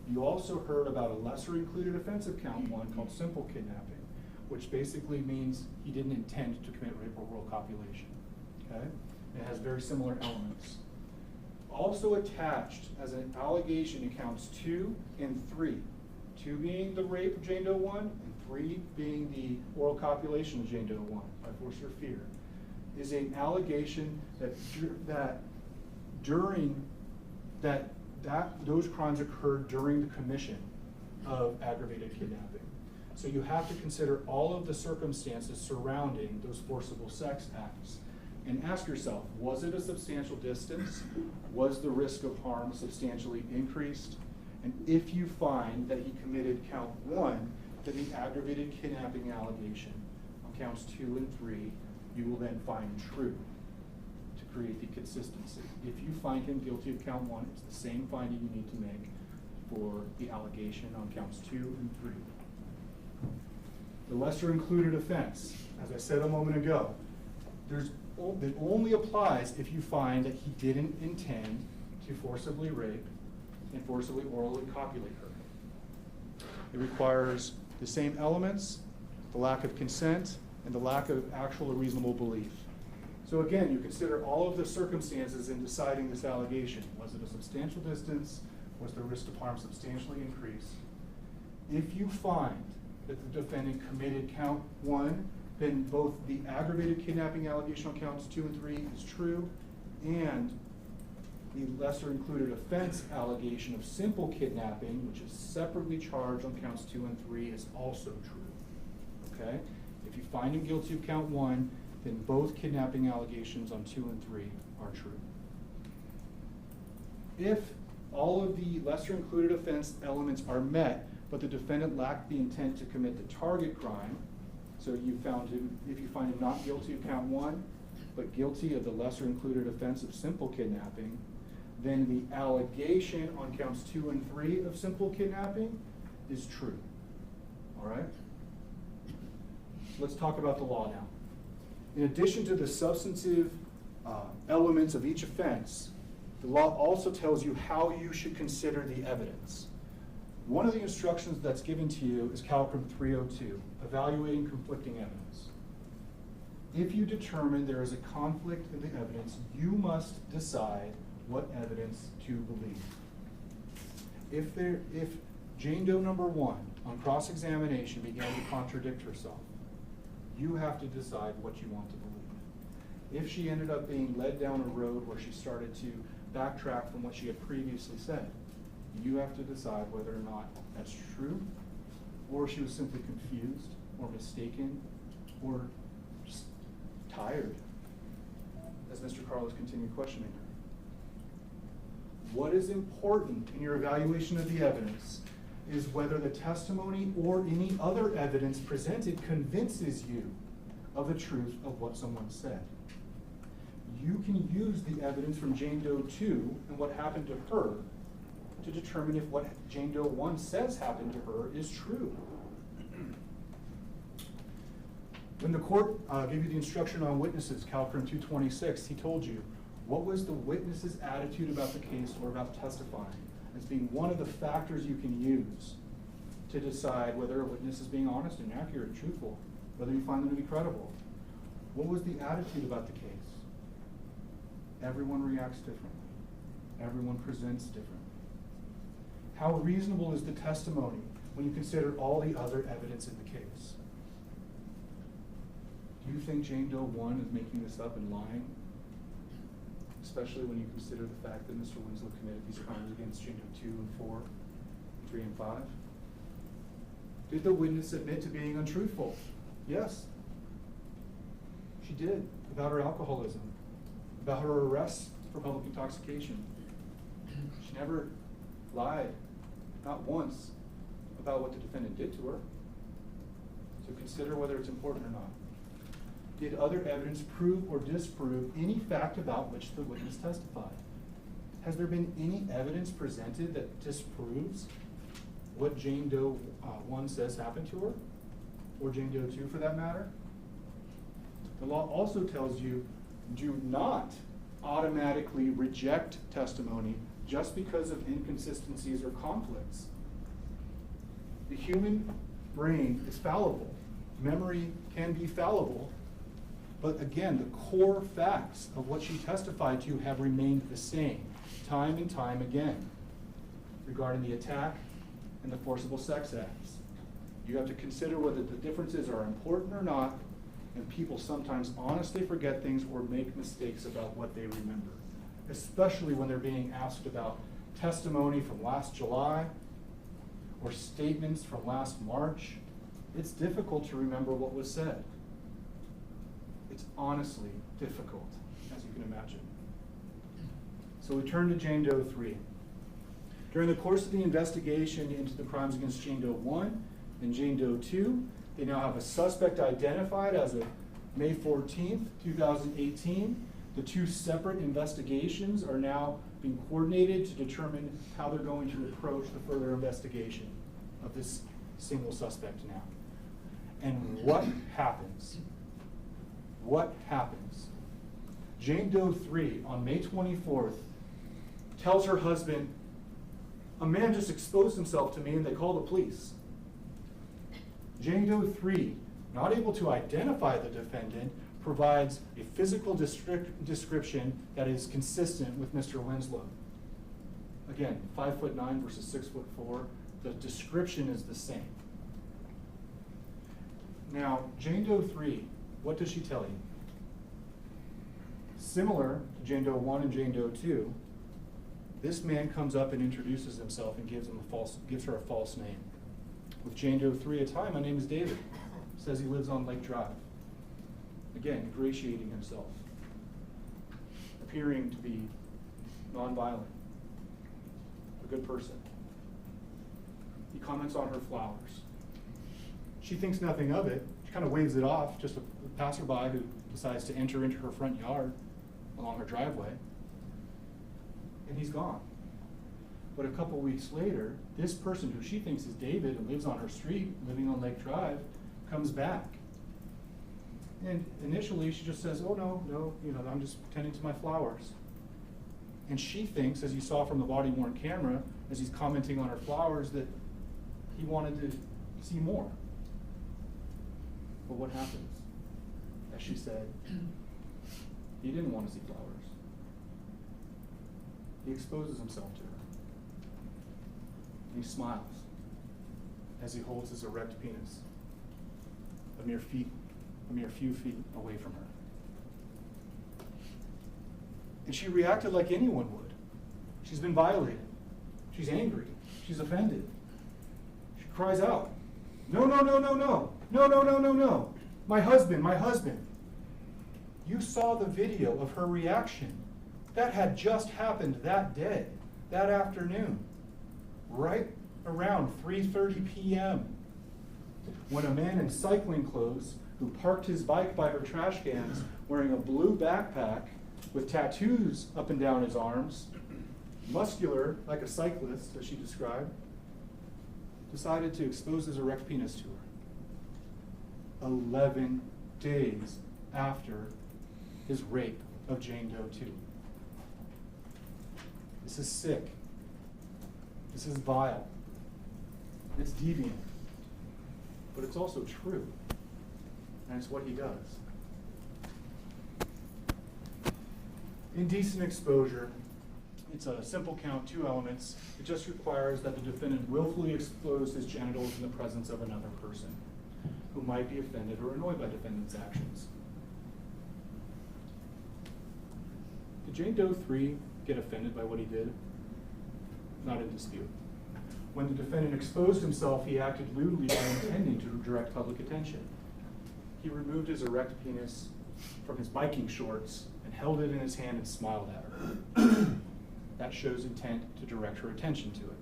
S1: You also heard about a lesser included offense of count 1 called simple kidnapping, which basically means he didn't intend to commit rape or oral copulation. Okay? It has very similar elements. Also attached as an allegation in counts 2 and 3, 2 being the rape of Jane Doe 1 and 3 being the oral copulation of Jane Doe 1 by force or fear, is an allegation that those crimes occurred during the commission of aggravated kidnapping. So you have to consider all of the circumstances surrounding those forcible sex acts and ask yourself, was it a substantial distance? Was the risk of harm substantially increased? And if you find that he committed count 1, then the aggravated kidnapping allegation on counts 2 and 3, you will then find true to create the consistency. If you find him guilty of count 1, it's the same finding you need to make for the allegation on counts 2 and 3. The lesser included offense, as I said a moment ago, it only applies if you find that he didn't intend to forcibly rape and forcibly orally copulate her. It requires the same elements, the lack of consent, and the lack of actual or reasonable belief. So again, you consider all of the circumstances in deciding this allegation. Was it a substantial distance? Was the risk of harm substantially increased? If you find that the defendant committed count 1, then both the aggravated kidnapping allegation on counts 2 and 3 is true, and the lesser included offense allegation of simple kidnapping, which is separately charged on counts 2 and 3, is also true. Okay? If you find him guilty of count 1, then both kidnapping allegations on 2 and 3 are true. If all of the lesser included offense elements are met, but the defendant lacked the intent to commit the target crime, so you found him, if you find him not guilty of count 1, but guilty of the lesser included offense of simple kidnapping, then the allegation on counts 2 and 3 of simple kidnapping is true. All right? Let's talk about the law now. In addition to the substantive elements of each offense, the law also tells you how you should consider the evidence. One of the instructions that's given to you is Calcrim 302, evaluating conflicting evidence. If you determine there is a conflict in the evidence, you must decide what evidence to believe. If Jane Doe number 1 on cross-examination began to contradict herself, you have to decide what you want to believe. If she ended up being led down a road where she started to backtrack from what she had previously said, you have to decide whether or not that's true, or she was simply confused, or mistaken, or just tired, as Mr. Carlos continued questioning her. What is important in your evaluation of the evidence is whether the testimony or any other evidence presented convinces you of the truth of what someone said. You can use the evidence from Jane Doe 2 and what happened to her to determine if what Jane Doe 1 says happened to her is true. When the court gave you the instruction on witnesses, Calcrim 226, he told you, what was the witness's attitude about the case or about testifying as being one of the factors you can use to decide whether a witness is being honest and accurate, truthful, whether you find them to be credible. What was the attitude about the case? Everyone reacts differently. Everyone presents differently. How reasonable is the testimony when you consider all the other evidence in the case? Do you think Jane Doe 1 is making this up and lying? Especially when you consider the fact that Mr. Winslow committed these crimes against Jane Doe 2 and 4, 3 and 5? Did the witness admit to being untruthful? Yes. She did, about her alcoholism, about her arrest for public intoxication. She never lied, not once, about what the defendant did to her. So consider whether it's important or not. Did other evidence prove or disprove any fact about which the witness testified? Has there been any evidence presented that disproves what Jane Doe 1 says happened to her? Or Jane Doe 2 for that matter? The law also tells you, do not automatically reject testimony just because of inconsistencies or conflicts. The human brain is fallible. Memory can be fallible. But again, the core facts of what she testified to have remained the same, time and time again, regarding the attack and the forcible sex acts. You have to consider whether the differences are important or not, and people sometimes honestly forget things or make mistakes about what they remember, especially when they're being asked about testimony from last July or statements from last March. It's difficult to remember what was said. It's honestly difficult, as you can imagine. So we turn to Jane Doe 3. During the course of the investigation into the crimes against Jane Doe 1 and Jane Doe 2, they now have a suspect identified as of May 14th, 2018. The two separate investigations are now being coordinated to determine how they're going to approach the further investigation of this single suspect now. And what happens? What happens? Jane Doe 3, on May 24th, tells her husband, a man just exposed himself to me and they called the police. Jane Doe 3, not able to identify the defendant, provides a physical description that is consistent with Mr. Winslow. Again, 5'9" versus 6'4", the description is the same. Now, Jane Doe 3, what does she tell you? Similar to Jane Doe 1 and Jane Doe 2, this man comes up and introduces himself and gives her a false name. With Jane Doe 3, hi, my name is David. Says he lives on Lake Drive. Again, ingratiating himself, appearing to be nonviolent, a good person. He comments on her flowers. She thinks nothing of it. She kind of waves it off, just a passerby who decides to enter into her front yard along her driveway. and he's gone. But a couple weeks later, this person who she thinks is David and lives on her street, living on Lake Drive, comes back. And initially she just says, oh no, I'm just tending to my flowers. And she thinks, as you saw from the body-worn camera, as he's commenting on her flowers, that he wanted to see more. But what happens? As she said, he didn't want to see flowers. He exposes himself to her. And he smiles as he holds his erect penis a mere few feet away from her. And she reacted like anyone would. She's been violated. She's angry. She's offended. She cries out, no, no, no, no, no, no, no, no, no, no. My husband, my husband. You saw the video of her reaction. That had just happened that day, that afternoon, right around 3:30 p.m. when a man in cycling clothes who parked his bike by her trash cans wearing a blue backpack with tattoos up and down his arms, muscular like a cyclist, as she described, decided to expose his erect penis to her. 11 days after his rape of Jane Doe II. This is sick. This is vile. It's deviant. But it's also true. And it's what he does. Indecent exposure. It's a simple count, 2 elements. It just requires that the defendant willfully expose his genitals in the presence of another person who might be offended or annoyed by defendant's actions. Did Jane Doe III get offended by what he did? Not in dispute. When the defendant exposed himself, he acted lewdly by intending to direct public attention. He removed his erect penis from his biking shorts and held it in his hand and smiled at her. That shows intent to direct her attention to it.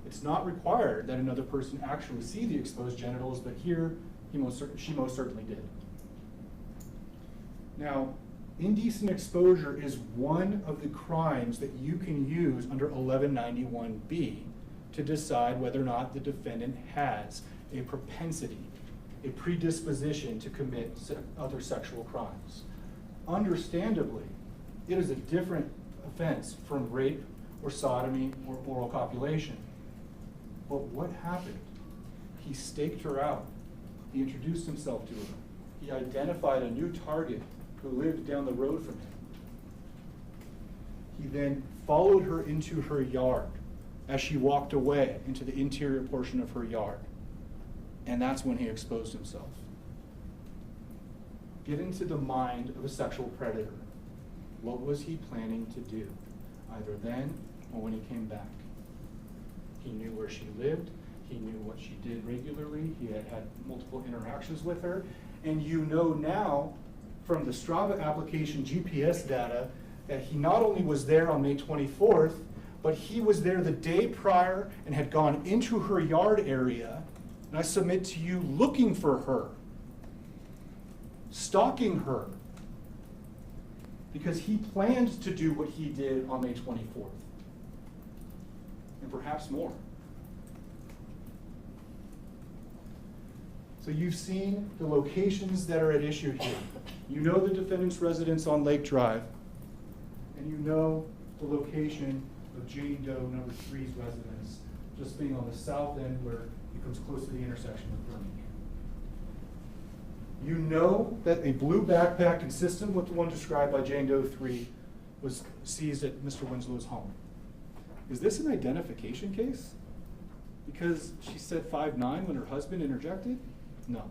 S1: It's not required that another person actually see the exposed genitals, but here she most certainly did. Now, indecent exposure is one of the crimes that you can use under 1191B to decide whether or not the defendant has a propensity, a predisposition to commit other sexual crimes. Understandably, it is a different offense from rape or sodomy or oral copulation. But what happened? He staked her out. He introduced himself to her. He identified a new target who lived down the road from him. He then followed her into her yard as she walked away into the interior portion of her yard. And that's when he exposed himself. Get into the mind of a sexual predator. What was he planning to do, either then or when he came back? He knew where she lived. He knew what she did regularly. He had had multiple interactions with her. And you know now from the Strava application GPS data that he not only was there on May 24th, but he was there the day prior and had gone into her yard area, and I submit to you, looking for her, stalking her, because he planned to do what he did on May 24th, and perhaps more. So you've seen the locations that are at issue here. You know the defendant's residence on Lake Drive, and you know the location of Jane Doe number 3's residence, just being on the south end where it comes close to the intersection with Birmingham. You know that a blue backpack consistent with the one described by Jane Doe 3 was seized at Mr. Winslow's home. Is this an identification case? Because she said 5'9" when her husband interjected? No.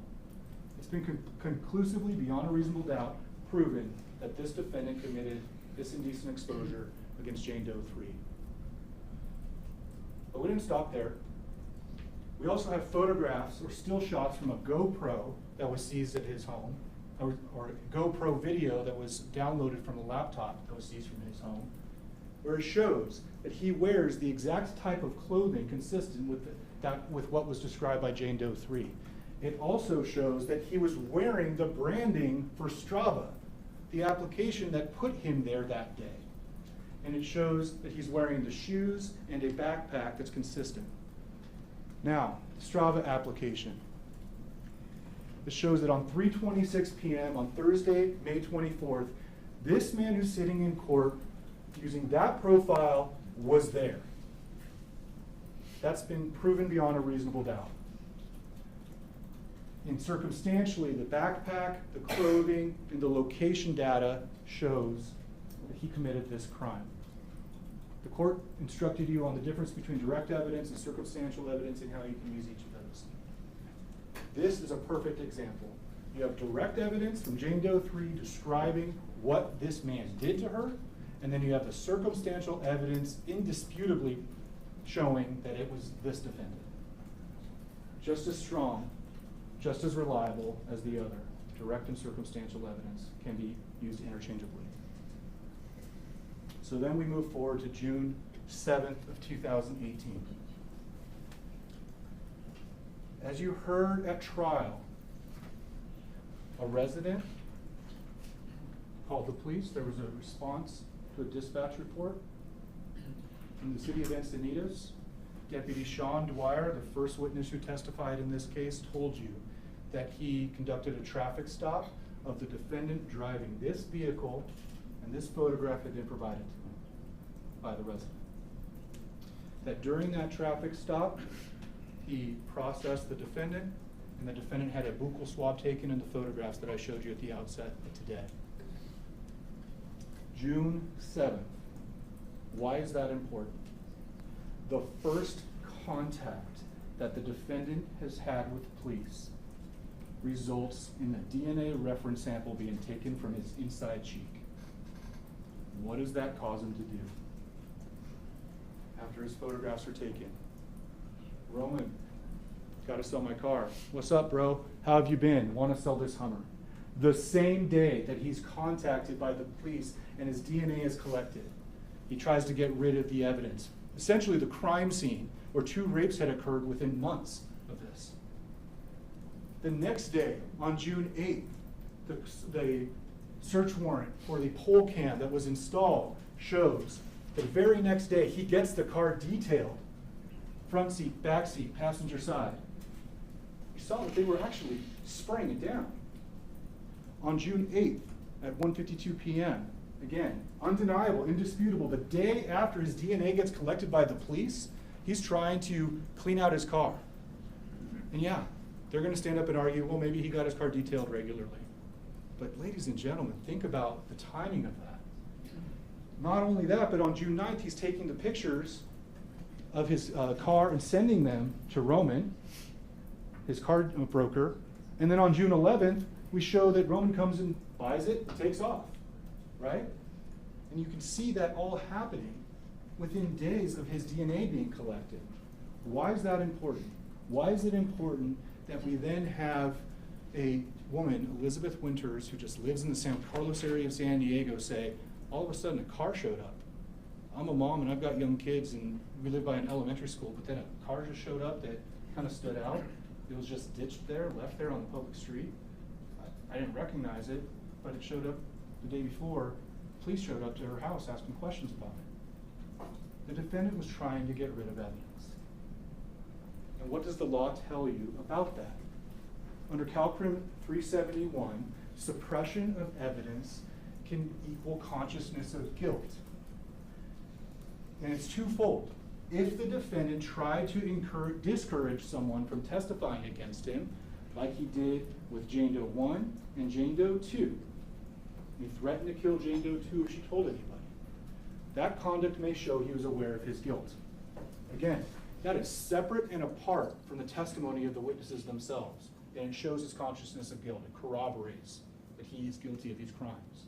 S1: It's been conclusively, beyond a reasonable doubt, proven that this defendant committed this indecent exposure against Jane Doe 3. But we didn't stop there. We also have photographs or still shots from a GoPro that was seized at his home, or a GoPro video that was downloaded from a laptop that was seized from his home, where it shows that he wears the exact type of clothing consistent with what was described by Jane Doe 3. It also shows that he was wearing the branding for Strava, the application that put him there that day. and it shows that he's wearing the shoes and a backpack that's consistent. Now, Strava application. It shows that on 3:26 p.m. on Thursday, May 24th, this man who's sitting in court using that profile was there. That's been proven beyond a reasonable doubt. And circumstantially, the backpack, the clothing, and the location data shows that he committed this crime. The court instructed you on the difference between direct evidence and circumstantial evidence and how you can use each of those. This is a perfect example. You have direct evidence from Jane Doe 3 describing what this man did to her, and then you have the circumstantial evidence indisputably showing that it was this defendant. Just as strong, just as reliable as the other. Direct and circumstantial evidence can be used interchangeably. So then we move forward to June 7th of 2018. As you heard at trial, a resident called the police. There was a response to a dispatch report from the city of Encinitas. Deputy Sean Dwyer, the first witness who testified in this case, told you that he conducted a traffic stop of the defendant driving this vehicle, and this photograph had been provided to him by the resident. That during that traffic stop, he processed the defendant, and the defendant had a buccal swab taken in the photographs that I showed you at the outset today. June 7th. Why is that important? The first contact that the defendant has had with police results in the DNA reference sample being taken from his inside cheek. What does that cause him to do? After his photographs are taken, Roman, gotta sell my car. What's up, bro? How have you been? Want to sell this Hummer. The same day that he's contacted by the police and his DNA is collected, he tries to get rid of the evidence. Essentially the crime scene where 2 rapes had occurred within months of this. The next day, on June 8th, the search warrant for the pole cam that was installed shows the very next day he gets the car detailed. Front seat, back seat, passenger side. We saw that they were actually spraying it down. On June 8th at 1:52 p.m., again, undeniable, indisputable, the day after his DNA gets collected by the police, he's trying to clean out his car. And yeah, they're going to stand up and argue, well, maybe he got his car detailed regularly. But ladies and gentlemen, think about the timing of that. Not only that, but on June 9th, he's taking the pictures of his car and sending them to Roman, his car broker. And then on June 11th, we show that Roman comes and buys it and takes off, right? And you can see that all happening within days of his DNA being collected. Why is that important? Why is it important that we then have a woman, Elizabeth Winters, who just lives in the San Carlos area of San Diego, say, all of a sudden a car showed up. I'm a mom and I've got young kids and we live by an elementary school, but then a car just showed up that kind of stood out. It was just ditched there, left there on the public street. I didn't recognize it, but it showed up the day before. Police showed up to her house asking questions about it. The defendant was trying to get rid of evidence. And what does the law tell you about that? Under CalCrim 371, suppression of evidence can equal consciousness of guilt. And it's twofold. If the defendant tried to discourage someone from testifying against him, like he did with Jane Doe 1 and Jane Doe 2, he threatened to kill Jane Doe 2 if she told anybody. That conduct may show he was aware of his guilt. Again, that is separate and apart from the testimony of the witnesses themselves, and it shows his consciousness of guilt. It corroborates that he is guilty of these crimes.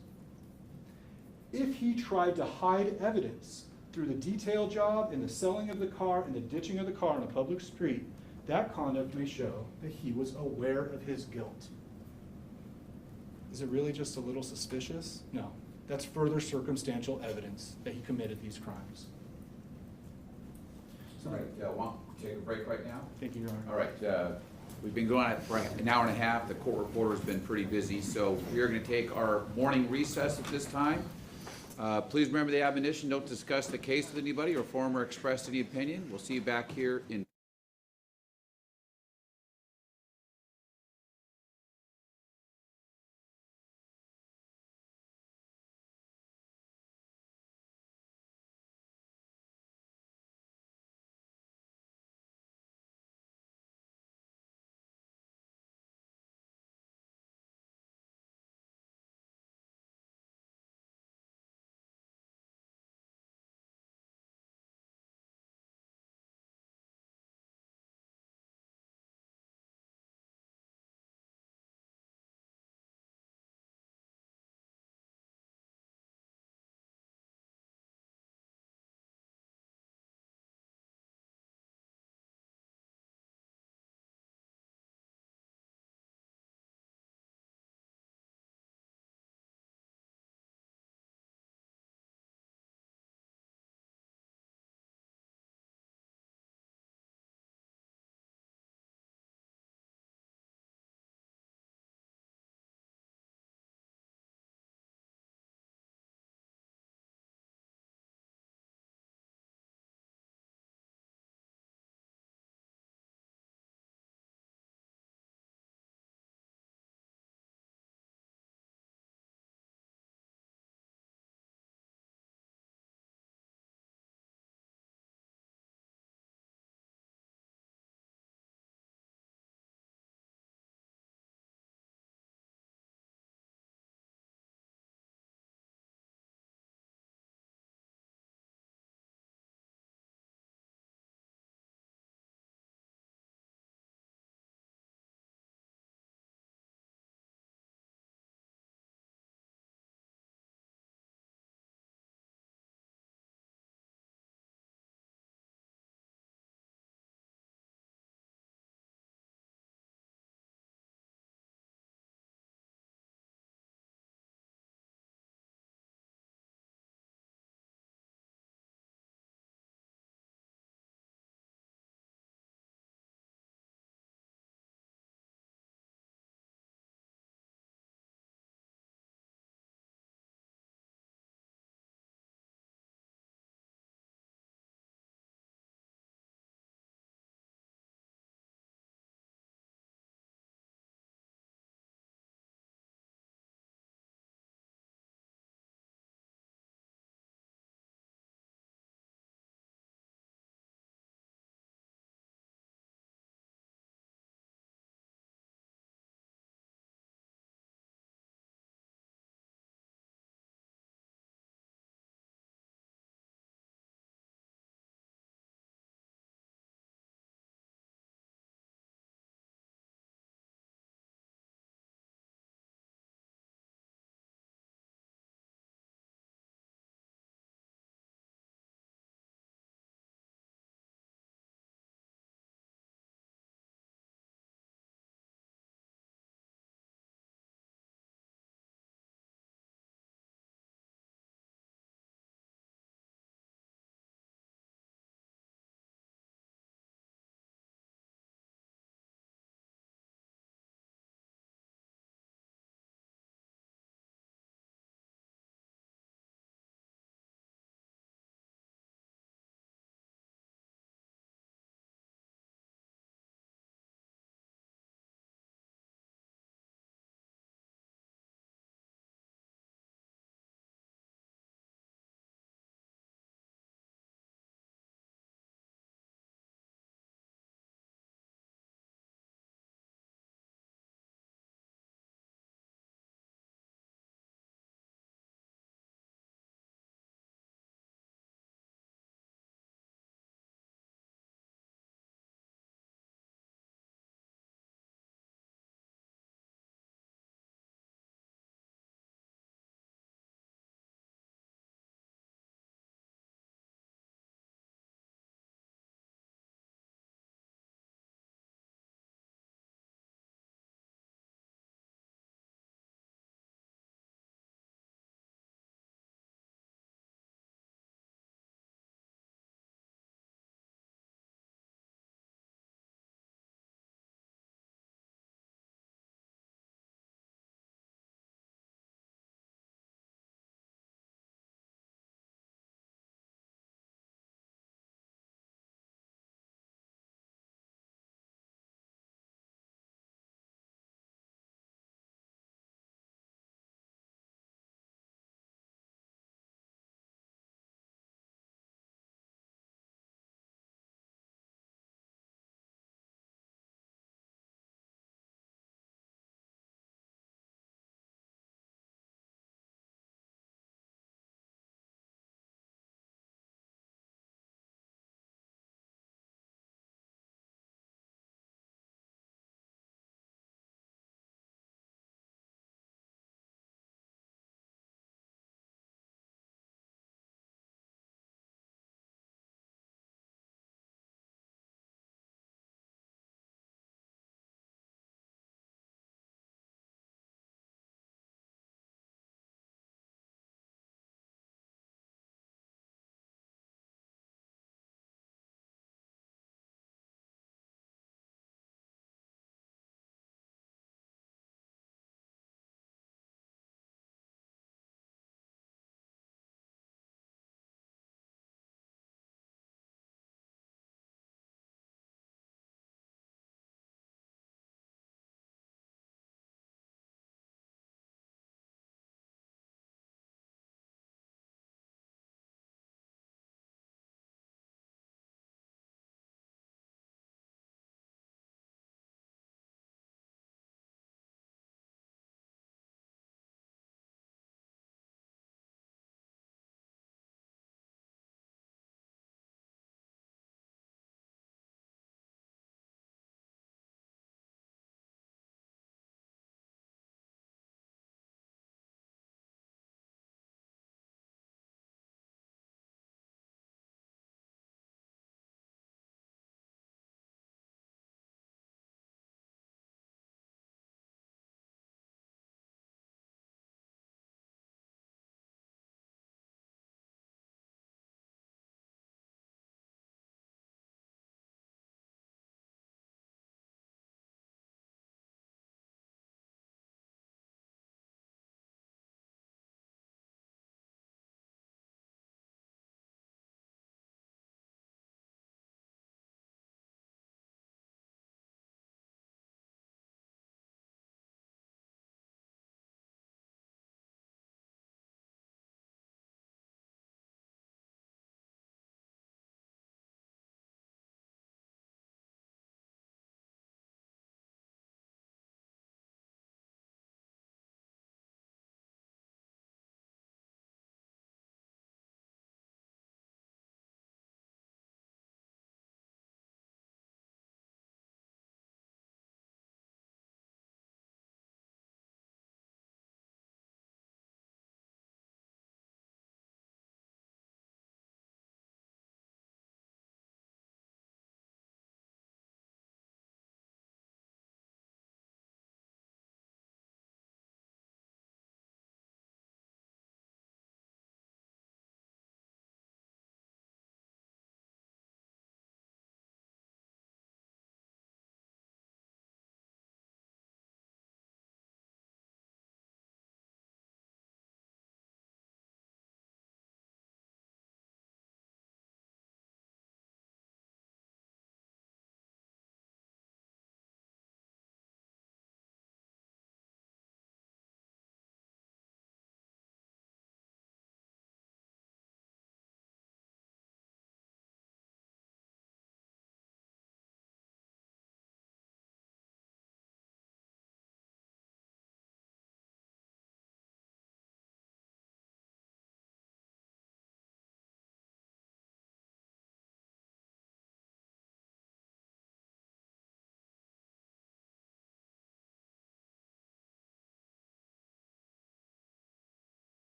S1: If he tried to hide evidence through the detail job and the selling of the car and the ditching of the car on a public street, that conduct may show that he was aware of his guilt. Is it really just a little suspicious? No. That's further circumstantial evidence that he committed these crimes.
S3: All right, want to take a break right now?
S1: Thank you, Your Honor.
S3: All right, we've been going for an hour and a half. The court reporter's been pretty busy, so we are going to take our morning recess at this time. Please remember the admonition, don't discuss the case with anybody or form or express any opinion. We'll see you back here in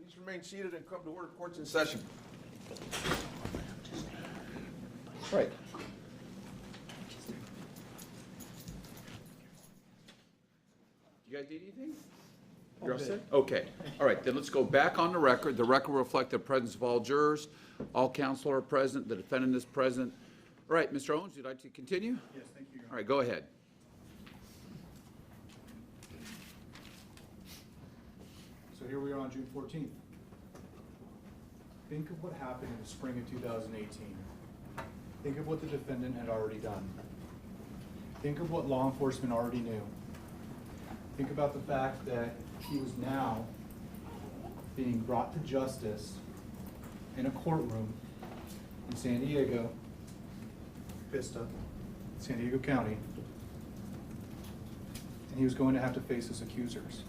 S5: Please remain seated and come to order. Court's in session. Right.
S3: You guys need anything? You're all set? Okay. All right, then let's go back on the record. The record will reflect the presence of all jurors. All counsel are present. The defendant is present. All right, Mr. Owens, would you like to continue?
S1: Yes, thank you, Your Honor.
S3: All right, go ahead.
S1: So here we are on June 14th. Think of what happened in the spring of 2018. Think of what the defendant had already done. Think of what law enforcement already knew. Think about the fact that he was now being brought to justice in a courtroom in San Diego, Vista, San Diego County, and he was going to have to face his accusers.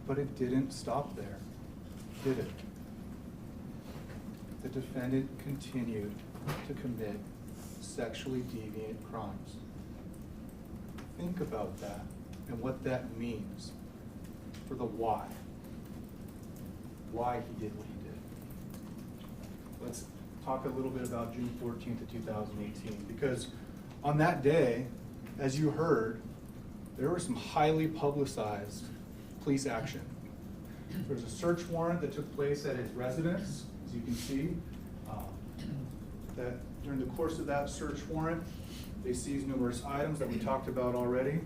S1: But it didn't stop there, did it? The defendant continued to commit sexually deviant crimes. Think about that and what that means for the why he did what he did. Let's talk a little bit about June 14th of 2018, because on that day, as you heard, there was some highly publicized police action. There was a search warrant that took place at his residence, as you can see. That during the course of that search warrant, they seized numerous items that we talked about already.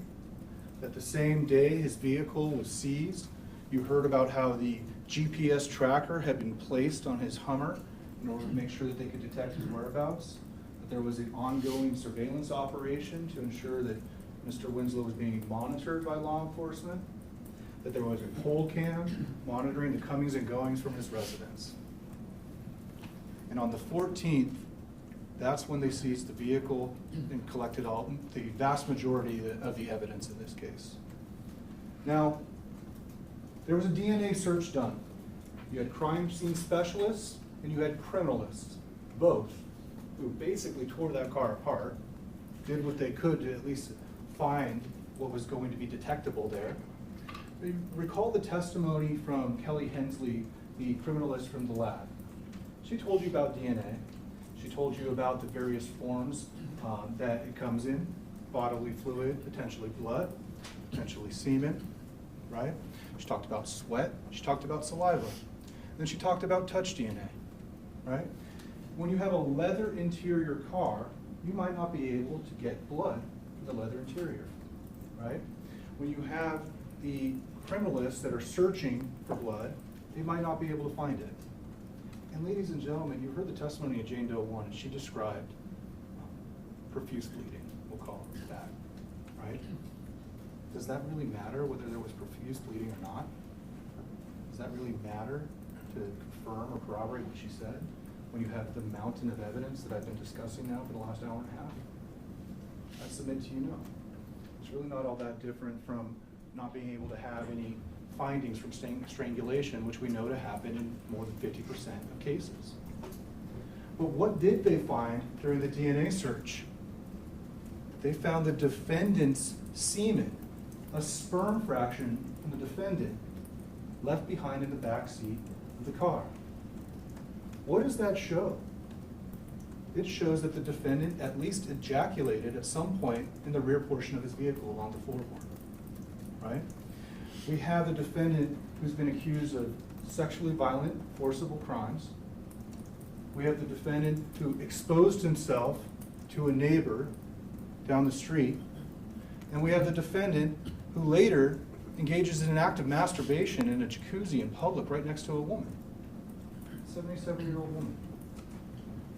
S1: That the same day his vehicle was seized, you heard about how the GPS tracker had been placed on his Hummer in order to make sure that they could detect his whereabouts. That there was an ongoing surveillance operation to ensure that Mr. Winslow was being monitored by law enforcement. That there was a poll cam monitoring the comings and goings from his residence. And on the 14th, that's when they seized the vehicle and collected the vast majority of the evidence in this case. Now, there was a DNA search done. You had crime scene specialists and you had criminalists, both, who basically tore that car apart, did what they could to at least find what was going to be detectable there. Recall the testimony from Kelly Hensley, the criminalist from the lab. She told you about DNA. She told you about the various forms that it comes in: bodily fluid, potentially blood, potentially semen, right? She talked about sweat. She talked about saliva. Then she talked about touch DNA, right? When you have a leather interior car, you might not be able to get blood from the leather interior, right? When you have the criminalists that are searching for blood, they might not be able to find it. And ladies and gentlemen, you heard the testimony of Jane Doe 1, and she described profuse bleeding, we'll call it that, right? Does that really matter whether there was profuse bleeding or not? Does that really matter to confirm or corroborate what she said when you have the mountain of evidence that I've been discussing now for the last hour and a half? I submit to you, no. It's really not all that different from not being able to have any findings from strangulation, which we know to happen in more than 50% of cases. But what did they find during the DNA search? They found the defendant's semen, a sperm fraction from the defendant, left behind in the back seat of the car. What does that show? It shows that the defendant at least ejaculated at some point in the rear portion of his vehicle along the floorboard, right? We have a defendant who's been accused of sexually violent, forcible crimes. We have the defendant who exposed himself to a neighbor down the street. And we have the defendant who later engages in an act of masturbation in a jacuzzi in public right next to a woman, a 77-year-old woman.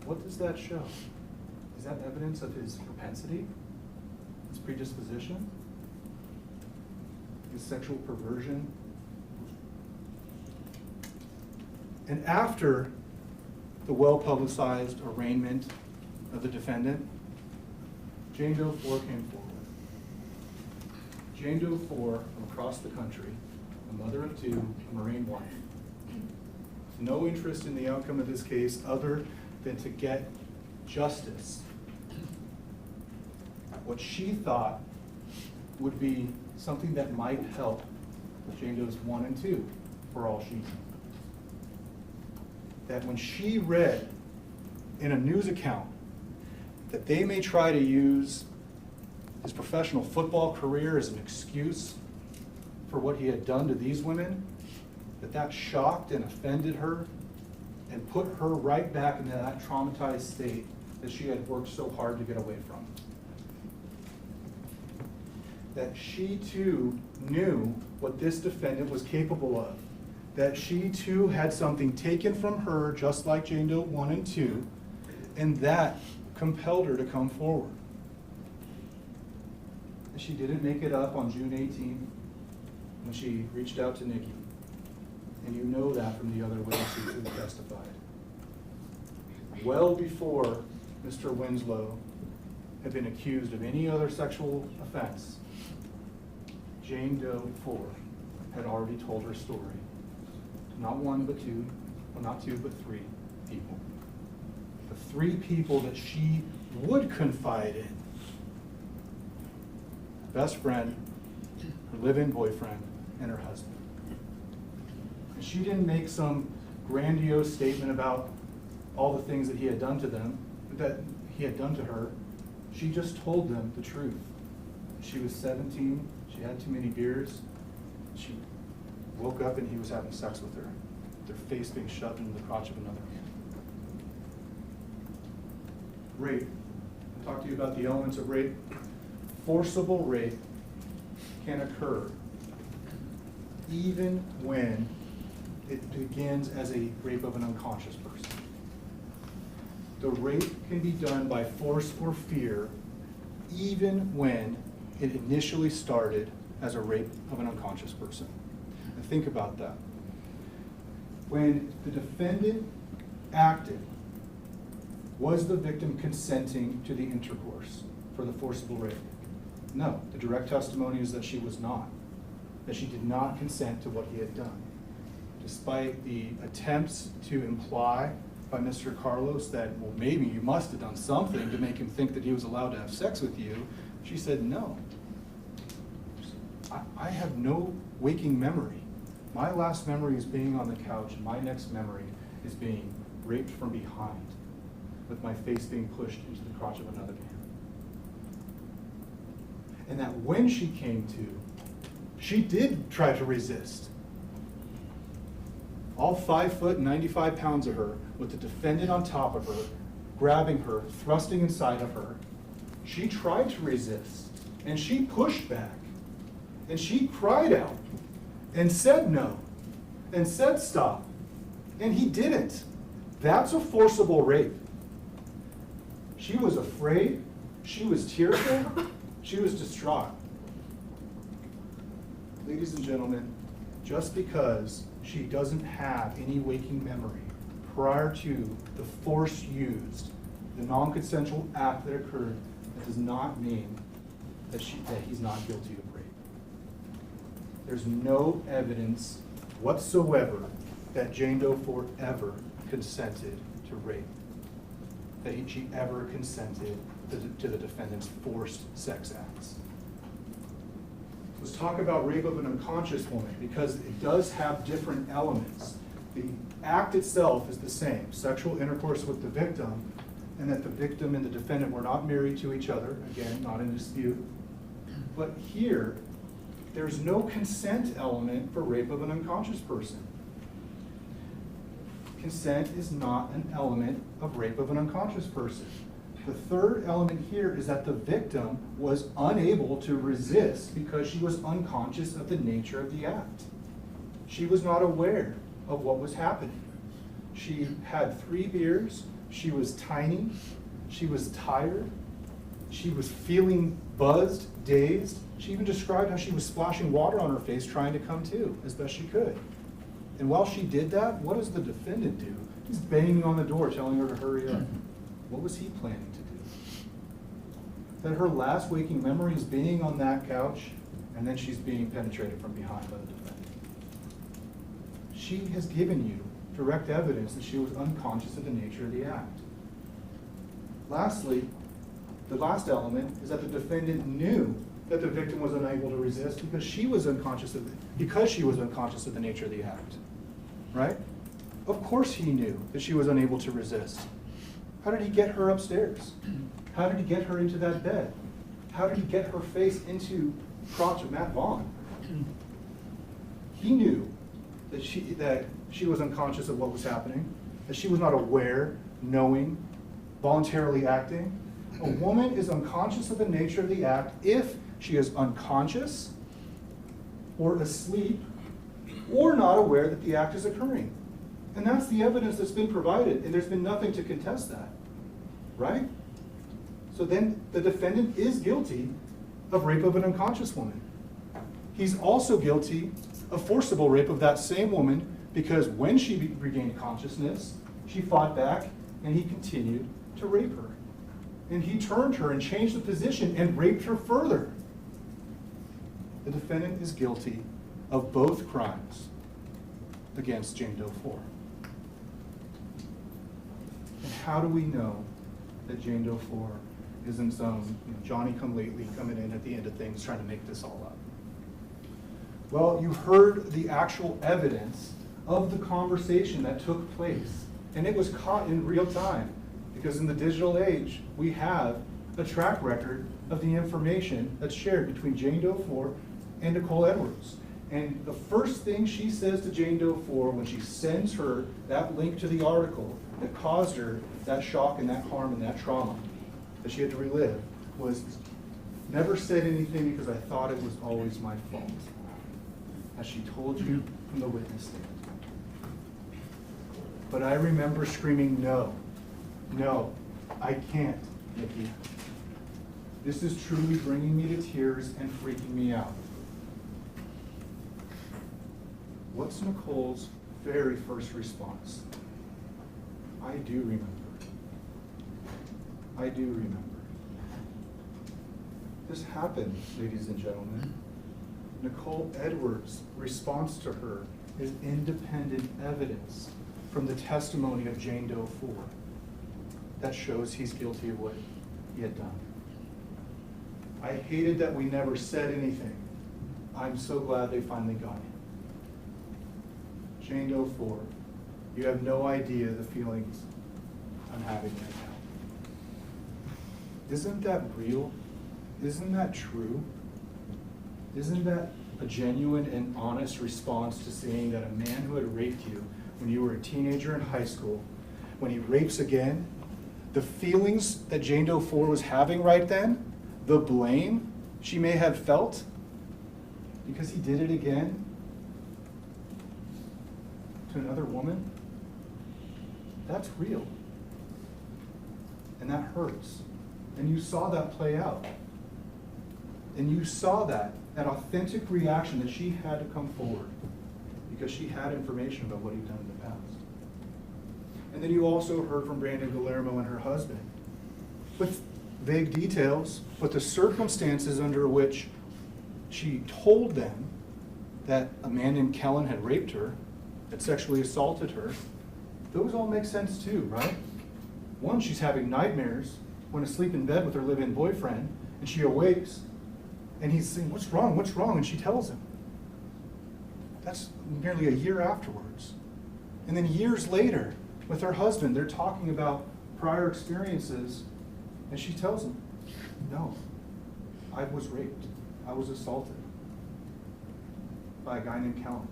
S1: What does that show? Is that evidence of his propensity, his predisposition, his sexual perversion? And after the well-publicized arraignment of the defendant, Jane Doe 4 came forward. Jane Doe 4 from across the country, a mother of two, a Marine wife. No interest in the outcome of this case other than to get justice. What she thought would be something that might help Jane Doe's 1 and 2. for all she knew. That when she read in a news account that they may try to use his professional football career as an excuse for what he had done to these women, that shocked and offended her and put her right back into that traumatized state that she had worked so hard to get away from. That she too knew what this defendant was capable of. That she too had something taken from her, just like Jane Doe 1 and 2, and that compelled her to come forward. And she didn't make it up on June 18th when she reached out to Nikki. And you know that from the other witnesses who testified. Well before Mr. Winslow had been accused of any other sexual offense, Jane Doe 4 had already told her story. Not one, but two, well, not two, but three people. The three people that she would confide in. Her best friend, her live-in boyfriend, and her husband. And she didn't make some grandiose statement about all the things that he had done to them, that he had done to her. She just told them the truth. She was 17, she had too many beers, she woke up and he was having sex with her, their face being shoved into the crotch of another man. Rape. I'll talk to you about the elements of rape. Forcible rape can occur even when it begins as a rape of an unconscious person. The rape can be done by force or fear even when it initially started as a rape of an unconscious person. And think about that. When the defendant acted, was the victim consenting to the intercourse for the forcible rape? No. The direct testimony is that she was not. That she did not consent to what he had done. Despite the attempts to imply by Mr. Carlos that, well, maybe you must have done something to make him think that he was allowed to have sex with you, she said no. I have no waking memory. My last memory is being on the couch, and my next memory is being raped from behind, with my face being pushed into the crotch of another man. And that when she came to, she did try to resist. All 5 foot and 95 pounds of her, with the defendant on top of her, grabbing her, thrusting inside of her. She tried to resist, and she pushed back, and she cried out, and said no, and said stop, and he didn't. That's a forcible rape. She was afraid, she was tearful, she was distraught. Ladies and gentlemen, just because she doesn't have any waking memory prior to the force used, the non-consensual act that occurred, that does not mean that he's not guilty of rape. There's no evidence whatsoever that Jane Doe 4 ever consented to rape, that she ever consented to the defendant's forced sex acts. Let's talk about rape of an unconscious woman, because it does have different elements. The act itself is the same, sexual intercourse with the victim, and that the victim and the defendant were not married to each other, again, not in dispute. But here, there's no consent element for rape of an unconscious person. Consent is not an element of rape of an unconscious person. The third element here is that the victim was unable to resist because she was unconscious of the nature of the act. She was not aware of what was happening. She had 3 beers, she was tiny, she was tired, she was feeling buzzed, dazed. She even described how she was splashing water on her face trying to come to as best she could. And while she did that, what does the defendant do? He's banging on the door telling her to hurry up. What was he planning to do? That her last waking memory is being on that couch, and then she's being penetrated from behind by the defendant. She has given you direct evidence that she was unconscious of the nature of the act. Lastly, The last element is that the defendant knew that the victim was unable to resist because she was unconscious of the nature of the act, right? Of course he knew that she was unable to resist. How did he get her upstairs? How did he get her into that bed? How did he get her face into the crotch of Matt Vaughn? He knew that she was unconscious of what was happening, that she was not aware, knowing, voluntarily acting. A woman is unconscious of the nature of the act if she is unconscious or asleep or not aware that the act is occurring. And that's the evidence that's been provided, and there's been nothing to contest that, right? So then the defendant is guilty of rape of an unconscious woman. He's also guilty of forcible rape of that same woman because when she regained consciousness, she fought back and he continued to rape her. And he turned her and changed the position and raped her further. The defendant is guilty of both crimes against Jane Doe 4. And how do we know that Jane Doe 4 isn't some Johnny-come-lately coming in at the end of things trying to make this all up? Well, you heard the actual evidence of the conversation that took place, and it was caught in real time, because in the digital age, we have a track record of the information that's shared between Jane Doe 4 and Nicole Edwards. And the first thing she says to Jane Doe 4 when she sends her that link to the article that caused her that shock and that harm and that trauma that she had to relive was, "Never said anything because I thought it was always my fault," as she told you from the witness stand. But I remember screaming, "No, no, I can't, Nikki. This is truly bringing me to tears and freaking me out." What's Nicole's very first response? "I do remember. I do remember." This happened, ladies and gentlemen. Nicole Edwards' response to her is independent evidence from the testimony of Jane Doe 4 that shows he's guilty of what he had done. I hated that we never said anything. I'm so glad they finally got him. Jane Doe 4, you have no idea the feelings I'm having right now. Isn't that real? Isn't that true? Isn't that a genuine and honest response to seeing that a man who had raped you when you were a teenager in high school, when he rapes again, the feelings that Jane Doe 4 was having right then, the blame she may have felt because he did it again to another woman, that's real. And that hurts. And you saw that play out. And you saw that authentic reaction that she had to come forward because she had information about what he'd done in the past. And then you also heard from Brandon Guillermo and her husband with vague details, but the circumstances under which she told them that a man named Kellen had raped her, had sexually assaulted her, those all make sense too, right? One, she's having nightmares when asleep in bed with her live-in boyfriend, and she awakes, and he's saying, "What's wrong? What's wrong?" And she tells him. That's nearly a year afterwards. And then years later, with her husband, they're talking about prior experiences, and she tells him, "No, I was raped. I was assaulted by a guy named Kellen."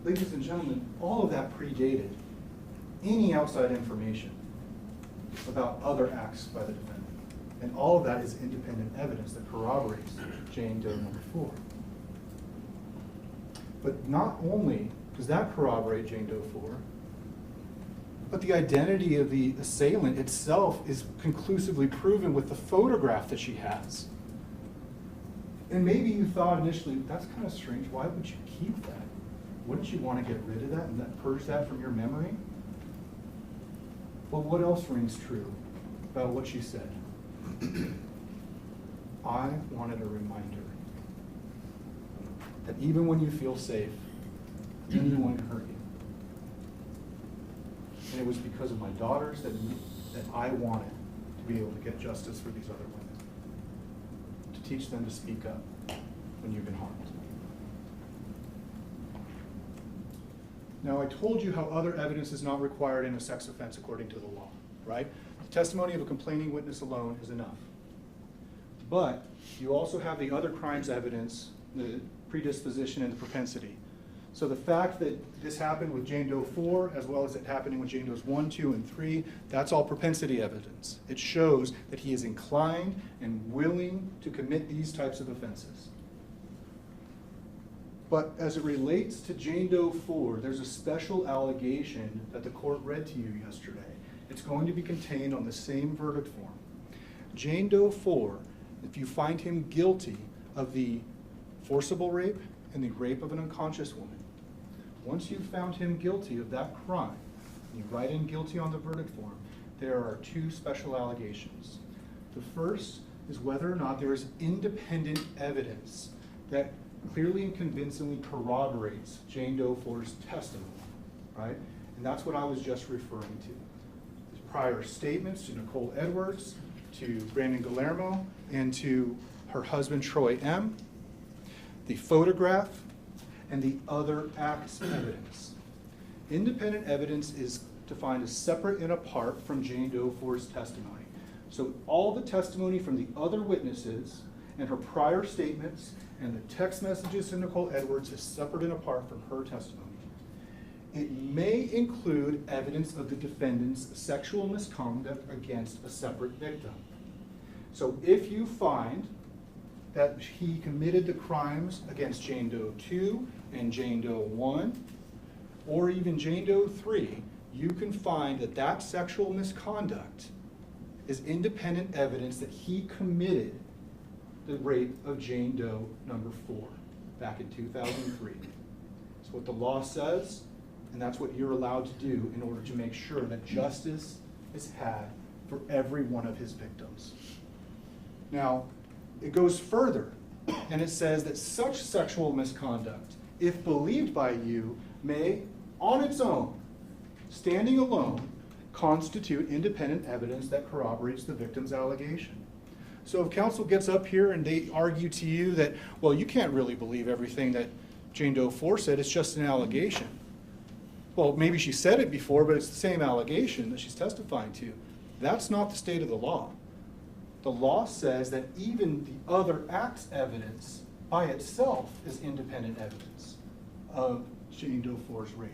S1: Ladies and gentlemen, all of that predated any outside information about other acts by the defendant. And all of that is independent evidence that corroborates Jane Doe number 4. But not only does that corroborate Jane Doe 4, but the identity of the assailant itself is conclusively proven with the photograph that she has. And maybe you thought initially, that's kind of strange. Why would you keep that? Wouldn't you want to get rid of that and purge that from your memory? Well, what else rings true about what she said? I wanted a reminder that even when you feel safe, anyone can hurt you. And it was because of my daughters that I wanted to be able to get justice for these other women, to teach them to speak up when you've been harmed. Now, I told you how other evidence is not required in a sex offense according to the law, right? The testimony of a complaining witness alone is enough. But you also have the other crimes evidence, the predisposition and the propensity. So the fact that this happened with Jane Doe 4, as well as it happening with Jane Does 1, 2, and 3, that's all propensity evidence. It shows that he is inclined and willing to commit these types of offenses. But as it relates to Jane Doe 4, there's a special allegation that the court read to you yesterday. It's going to be contained on the same verdict form. Jane Doe 4, if you find him guilty of the forcible rape and the rape of an unconscious woman, once you've found him guilty of that crime, you write in guilty on the verdict form, there are two special allegations. The first is whether or not there is independent evidence that clearly and convincingly corroborates Jane Doe 4's testimony, right? And that's what I was just referring to. His prior statements to Nicole Edwards, to Brandon Guillermo, and to her husband Troy M., the photograph, and the other acts evidence. Independent evidence is defined as separate and apart from Jane Doe 4's testimony. So all the testimony from the other witnesses and her prior statements and the text messages to Nicole Edwards is separate and apart from her testimony. It may include evidence of the defendant's sexual misconduct against a separate victim. So if you find that he committed the crimes against Jane Doe 2 and Jane Doe 1, or even Jane Doe 3, you can find that that sexual misconduct is independent evidence that he committed the rape of Jane Doe number 4 back in 2003. That's what the law says, and that's what you're allowed to do in order to make sure that justice is had for every one of his victims. Now, it goes further, and it says that such sexual misconduct, if believed by you, may, on its own, standing alone, constitute independent evidence that corroborates the victim's allegation. So if counsel gets up here and they argue to you that, well, you can't really believe everything that Jane Doe 4 said, it's just an allegation. Well, maybe she said it before, but it's the same allegation that she's testifying to. That's not the state of the law. The law says that even the other acts evidence by itself is independent evidence of Jane Doe 4's rape.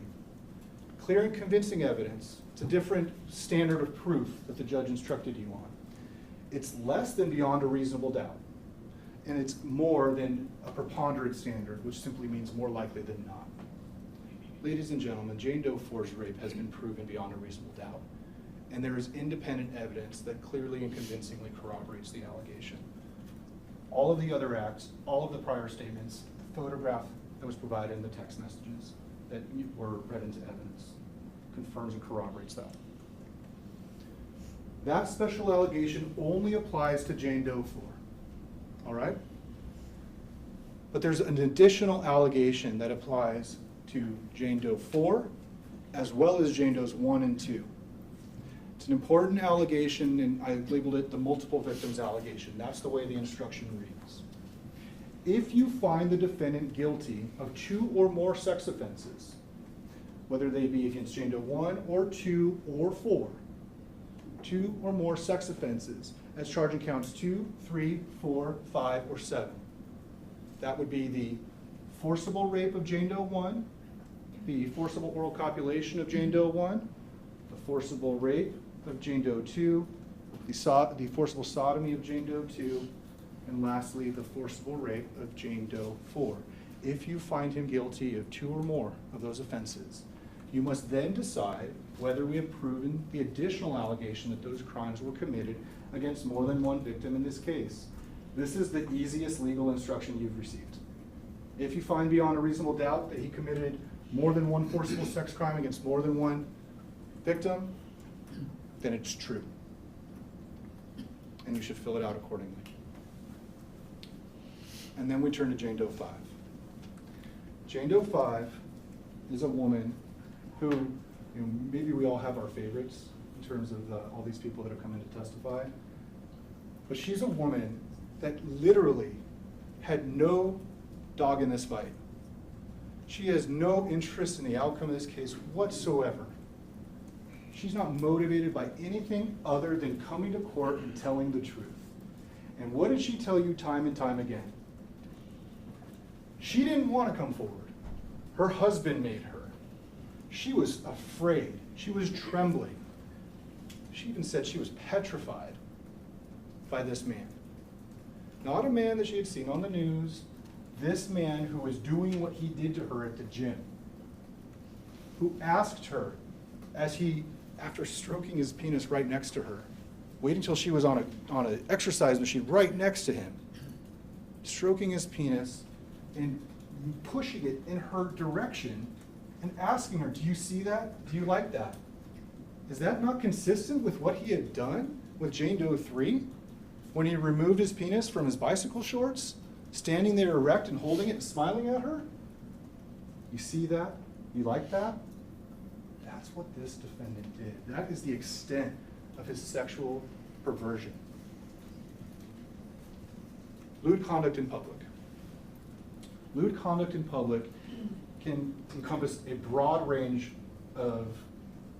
S1: Clear and convincing evidence, it's a different standard of proof that the judge instructed you on. It's less than beyond a reasonable doubt, and it's more than a preponderant standard, which simply means more likely than not. Ladies and gentlemen, Jane Doe 4's rape has been proven beyond a reasonable doubt, and there is independent evidence that clearly and convincingly corroborates the allegation. All of the other acts, all of the prior statements, the photograph that was provided in the text messages that were read into evidence confirms and corroborates that. That special allegation only applies to Jane Doe 4, all right? But there's an additional allegation that applies to Jane Doe 4 as well as Jane Does 1 and 2. It's an important allegation, and I labeled it the multiple victims allegation. That's the way the instruction reads. If you find the defendant guilty of 2 or more sex offenses, whether they be against Jane Doe 1 or 2 or 4, 2 or more sex offenses, as charging counts 2, 3, 4, 5, or 7. That would be the forcible rape of Jane Doe 1, the forcible oral copulation of Jane Doe 1, the forcible rape of Jane Doe 2, the forcible sodomy of Jane Doe 2, and lastly, the forcible rape of Jane Doe 4. If you find him guilty of 2 or more of those offenses, you must then decide whether we have proven the additional allegation that those crimes were committed against more than one victim in this case. This is the easiest legal instruction you've received. If you find beyond a reasonable doubt that he committed more than one forcible sex crime against more than one victim, then it's true. And you should fill it out accordingly. And then we turn to Jane Doe 5. Jane Doe 5 is a woman who, maybe we all have our favorites in terms of all these people that are coming to testify. But she's a woman that literally had no dog in this fight. She has no interest in the outcome of this case whatsoever. She's not motivated by anything other than coming to court and telling the truth. And what did she tell you time and time again? She didn't want to come forward. Her husband made her. She was afraid. She was trembling. She even said she was petrified by this man. Not a man that she had seen on the news, this man who was doing what he did to her at the gym, who asked her, as he, after stroking his penis right next to her, waiting until she was on an exercise machine right next to him, stroking his penis and pushing it in her direction and asking her, do you see that? Do you like that? Is that not consistent with what he had done with Jane Doe 3 when he removed his penis from his bicycle shorts, standing there erect and holding it and smiling at her? You see that? You like that? That's what this defendant did. That is the extent of his sexual perversion. Lewd conduct in public. Lewd conduct in public can encompass a broad range of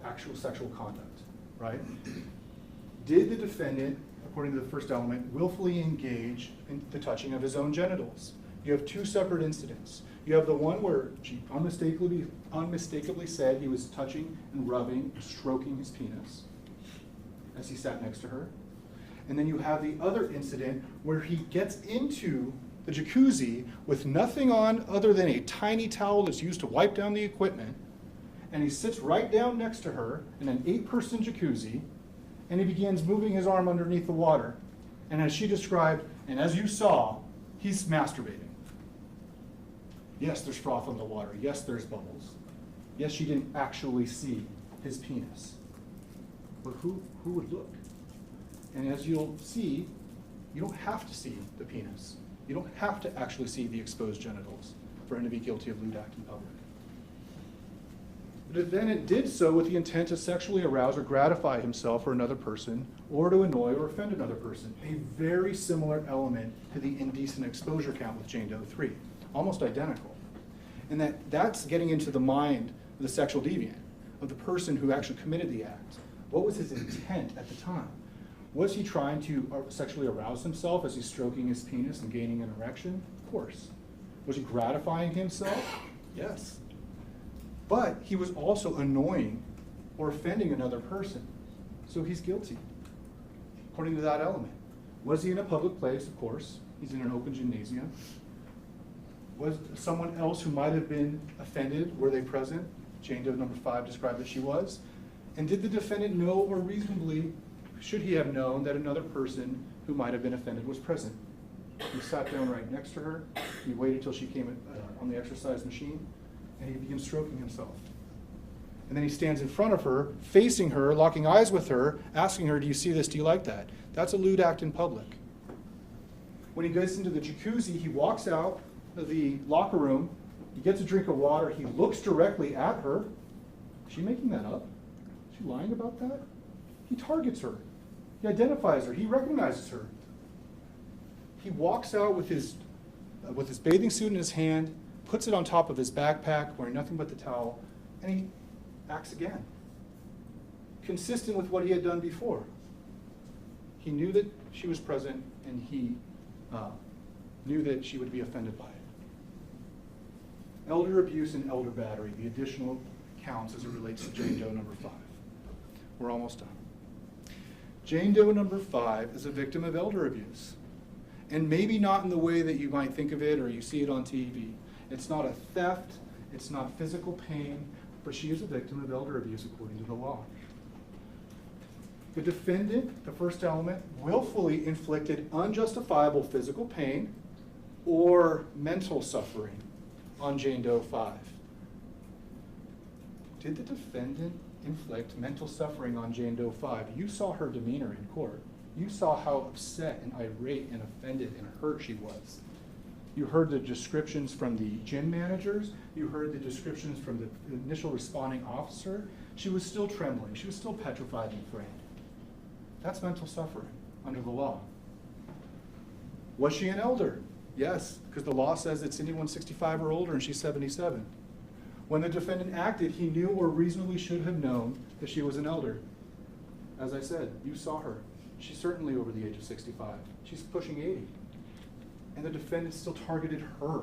S1: actual sexual conduct, right? Did the defendant, according to the first element, willfully engage in the touching of his own genitals? You have two separate incidents. You have the one where she unmistakably said he was touching and rubbing, stroking his penis as he sat next to her. And then you have the other incident where he gets into the jacuzzi with nothing on other than a tiny towel that's used to wipe down the equipment, and he sits right down next to her in an 8-person jacuzzi, and he begins moving his arm underneath the water. And as she described, and as you saw, he's masturbating. Yes, there's froth on the water. Yes, there's bubbles. Yes, she didn't actually see his penis. But who would look? And as you'll see, you don't have to see the penis. You don't have to actually see the exposed genitals for him to be guilty of lewd act in public. The defendant did so with the intent to sexually arouse or gratify himself or another person, or to annoy or offend another person. A very similar element to the indecent exposure count with Jane Doe 3. Almost identical. And that's getting into the mind of the sexual deviant, of the person who actually committed the act. What was his intent at the time? Was he trying to sexually arouse himself as he's stroking his penis and gaining an erection? Of course. Was he gratifying himself? Yes. But he was also annoying or offending another person. So he's guilty, according to that element. Was he in a public place? Of course. He's in an open gymnasium. Was someone else who might have been offended, were they present? Jane Doe number 5 described that she was. And did the defendant know, or reasonably should he have known, that another person who might have been offended was present? He sat down right next to her. He waited till she came on the exercise machine, and he began stroking himself. And then he stands in front of her, facing her, locking eyes with her, asking her, do you see this? Do you like that? That's a lewd act in public. When he goes into the jacuzzi, he walks out of the locker room, he gets a drink of water, he looks directly at her. Is she making that up? Is she lying about that? He targets her. He identifies her. He recognizes her. He walks out with his bathing suit in his hand, puts it on top of his backpack, wearing nothing but the towel, and he acts again. Consistent with what he had done before. He knew that she was present, and he knew that she would be offended by it. Elder abuse and elder battery, the additional counts as it relates to Jane Doe number 5. We're almost done. Jane Doe number 5 is a victim of elder abuse. And maybe not in the way that you might think of it or you see it on TV. It's not a theft, it's not physical pain, but she is a victim of elder abuse according to the law. The defendant, the first element, willfully inflicted unjustifiable physical pain or mental suffering on Jane Doe 5. Did the defendant inflict mental suffering on Jane Doe 5? You saw her demeanor in court. You saw how upset and irate and offended and hurt she was. You heard the descriptions from the gym managers. You heard the descriptions from the initial responding officer. She was still trembling. She was still petrified and afraid. That's mental suffering under the law. Was she an elder? Yes, because the law says it's anyone 65 or older and she's 77. When the defendant acted, he knew or reasonably should have known that she was an elder. As I said, you saw her. She's certainly over the age of 65. She's pushing 80. And the defendant still targeted her.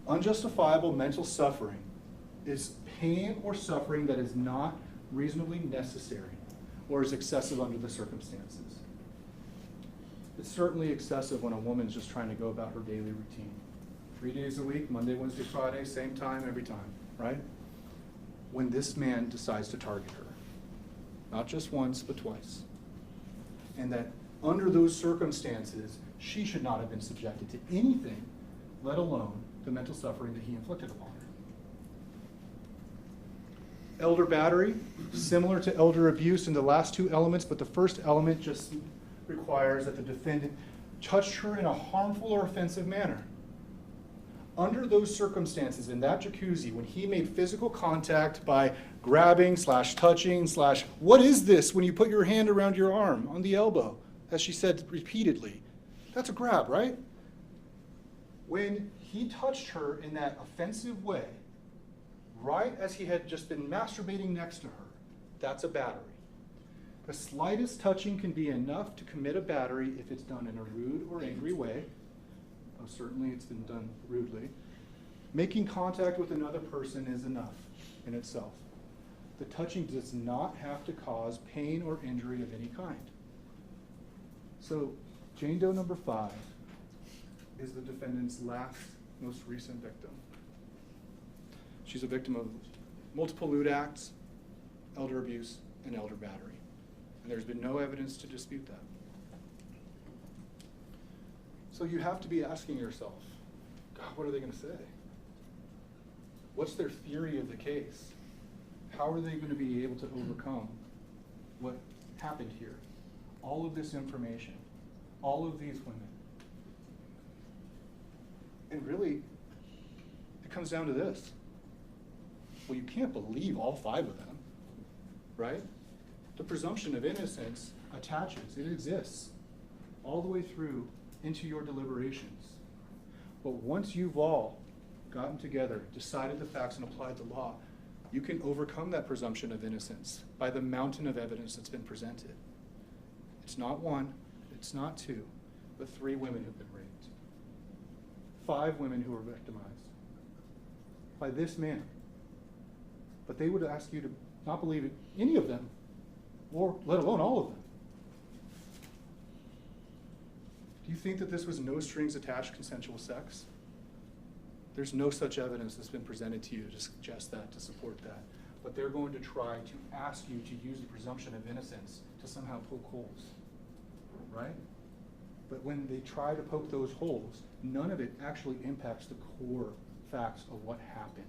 S1: Unjustifiable mental suffering is pain or suffering that is not reasonably necessary or is excessive under the circumstances. It's certainly excessive when a woman's just trying to go about her daily routine. 3 days a week, Monday, Wednesday, Friday, same time, every time, right? When this man decides to target her, not just once, but twice. And that under those circumstances, she should not have been subjected to anything, let alone the mental suffering that he inflicted upon her. Elder battery, similar to elder abuse in the last two elements, but the first element just requires that the defendant touched her in a harmful or offensive manner. Under those circumstances, in that jacuzzi, when he made physical contact by grabbing / touching / what is this when you put your hand around your arm on the elbow, as she said repeatedly, that's a grab, right? When he touched her in that offensive way, right as he had just been masturbating next to her, that's a battery. The slightest touching can be enough to commit a battery if it's done in a rude or angry way. Oh, certainly it's been done rudely. Making contact with another person is enough in itself. The touching does not have to cause pain or injury of any kind. So, Jane Doe number 5 is the defendant's last, most recent victim. She's a victim of multiple lewd acts, elder abuse, and elder battery. And there's been no evidence to dispute that. So you have to be asking yourself, God, what are they going to say? What's their theory of the case? How are they going to be able to overcome what happened here? All of this information, all of these women. And really, it comes down to this. Well, you can't believe all 5 of them, right? The presumption of innocence attaches, it exists, all the way through into your deliberations. But once you've all gotten together, decided the facts, and applied the law, you can overcome that presumption of innocence by the mountain of evidence that's been presented. It's not 1, it's not 2, but 3 women who've been raped. 5 women who were victimized by this man. But they would ask you to not believe any of them, or let alone all of them. Do you think that this was no strings attached consensual sex? There's no such evidence that's been presented to you to suggest that, to support that. But they're going to try to ask you to use the presumption of innocence to somehow poke holes, right? But when they try to poke those holes, none of it actually impacts the core facts of what happened.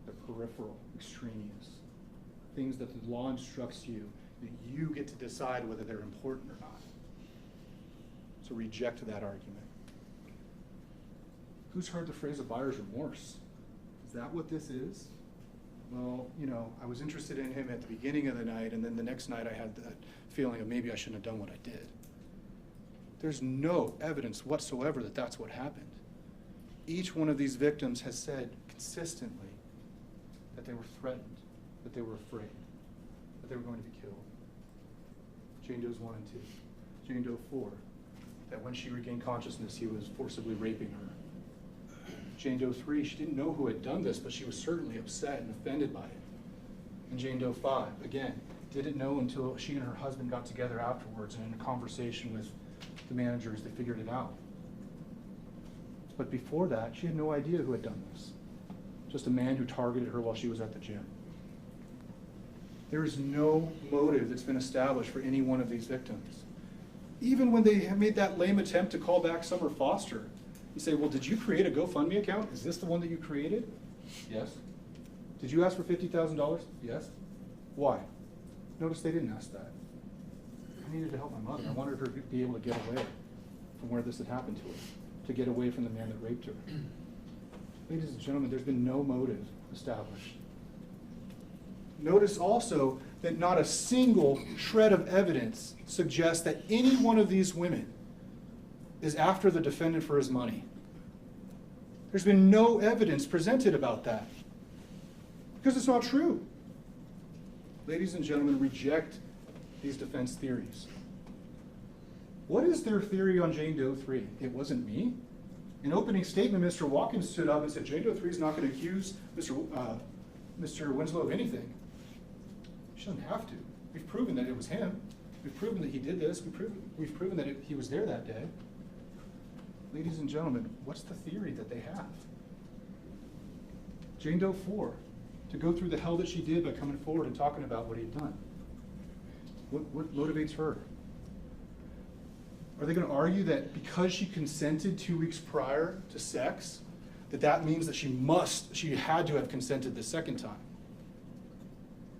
S1: The peripheral, extraneous, things that the law instructs you that you get to decide whether they're important or not. So reject that argument. Who's heard the phrase of buyer's remorse? Is that what this is? Well, you know, I was interested in him at the beginning of the night, and then the next night I had that feeling of maybe I shouldn't have done what I did. There's no evidence whatsoever that that's what happened. Each one of these victims has said consistently that they were threatened, that they were afraid, that they were going to be killed. Jane Doe's 1 and 2. Jane Doe 4, that when she regained consciousness, he was forcibly raping her. Jane Doe 3, she didn't know who had done this, but she was certainly upset and offended by it. And Jane Doe 5, again, didn't know until she and her husband got together afterwards, and in a conversation with the managers, they figured it out. But before that, she had no idea who had done this. Just a man who targeted her while she was at the gym. There is no motive that's been established for any one of these victims. Even when they have made that lame attempt to call back Summer Foster, you say, well, did you create a GoFundMe account? Is this the one that you created? Yes. Did you ask for $50,000? Yes. Why? Notice they didn't ask that. I needed to help my mother. I wanted her to be able to get away from where this had happened to her, to get away from the man that raped her. Ladies and gentlemen, there's been no motive established. Notice also that not a single shred of evidence suggests that any one of these women is after the defendant for his money. There's been no evidence presented about that because it's not true. Ladies and gentlemen, reject these defense theories. What is their theory on Jane Doe 3? It wasn't me. In opening statement, Mr. Watkins stood up and said, Jane Doe 3 is not going to accuse Mr. Winslow of anything. She doesn't have to. We've proven that it was him. We've proven that he did this. We've proven that he was there that day. Ladies and gentlemen, what's the theory that they have? Jane Doe 4, to go through the hell that she did by coming forward and talking about what he'd done. What motivates her? Are they going to argue that because she consented 2 weeks prior to sex, that means that she had to have consented the second time?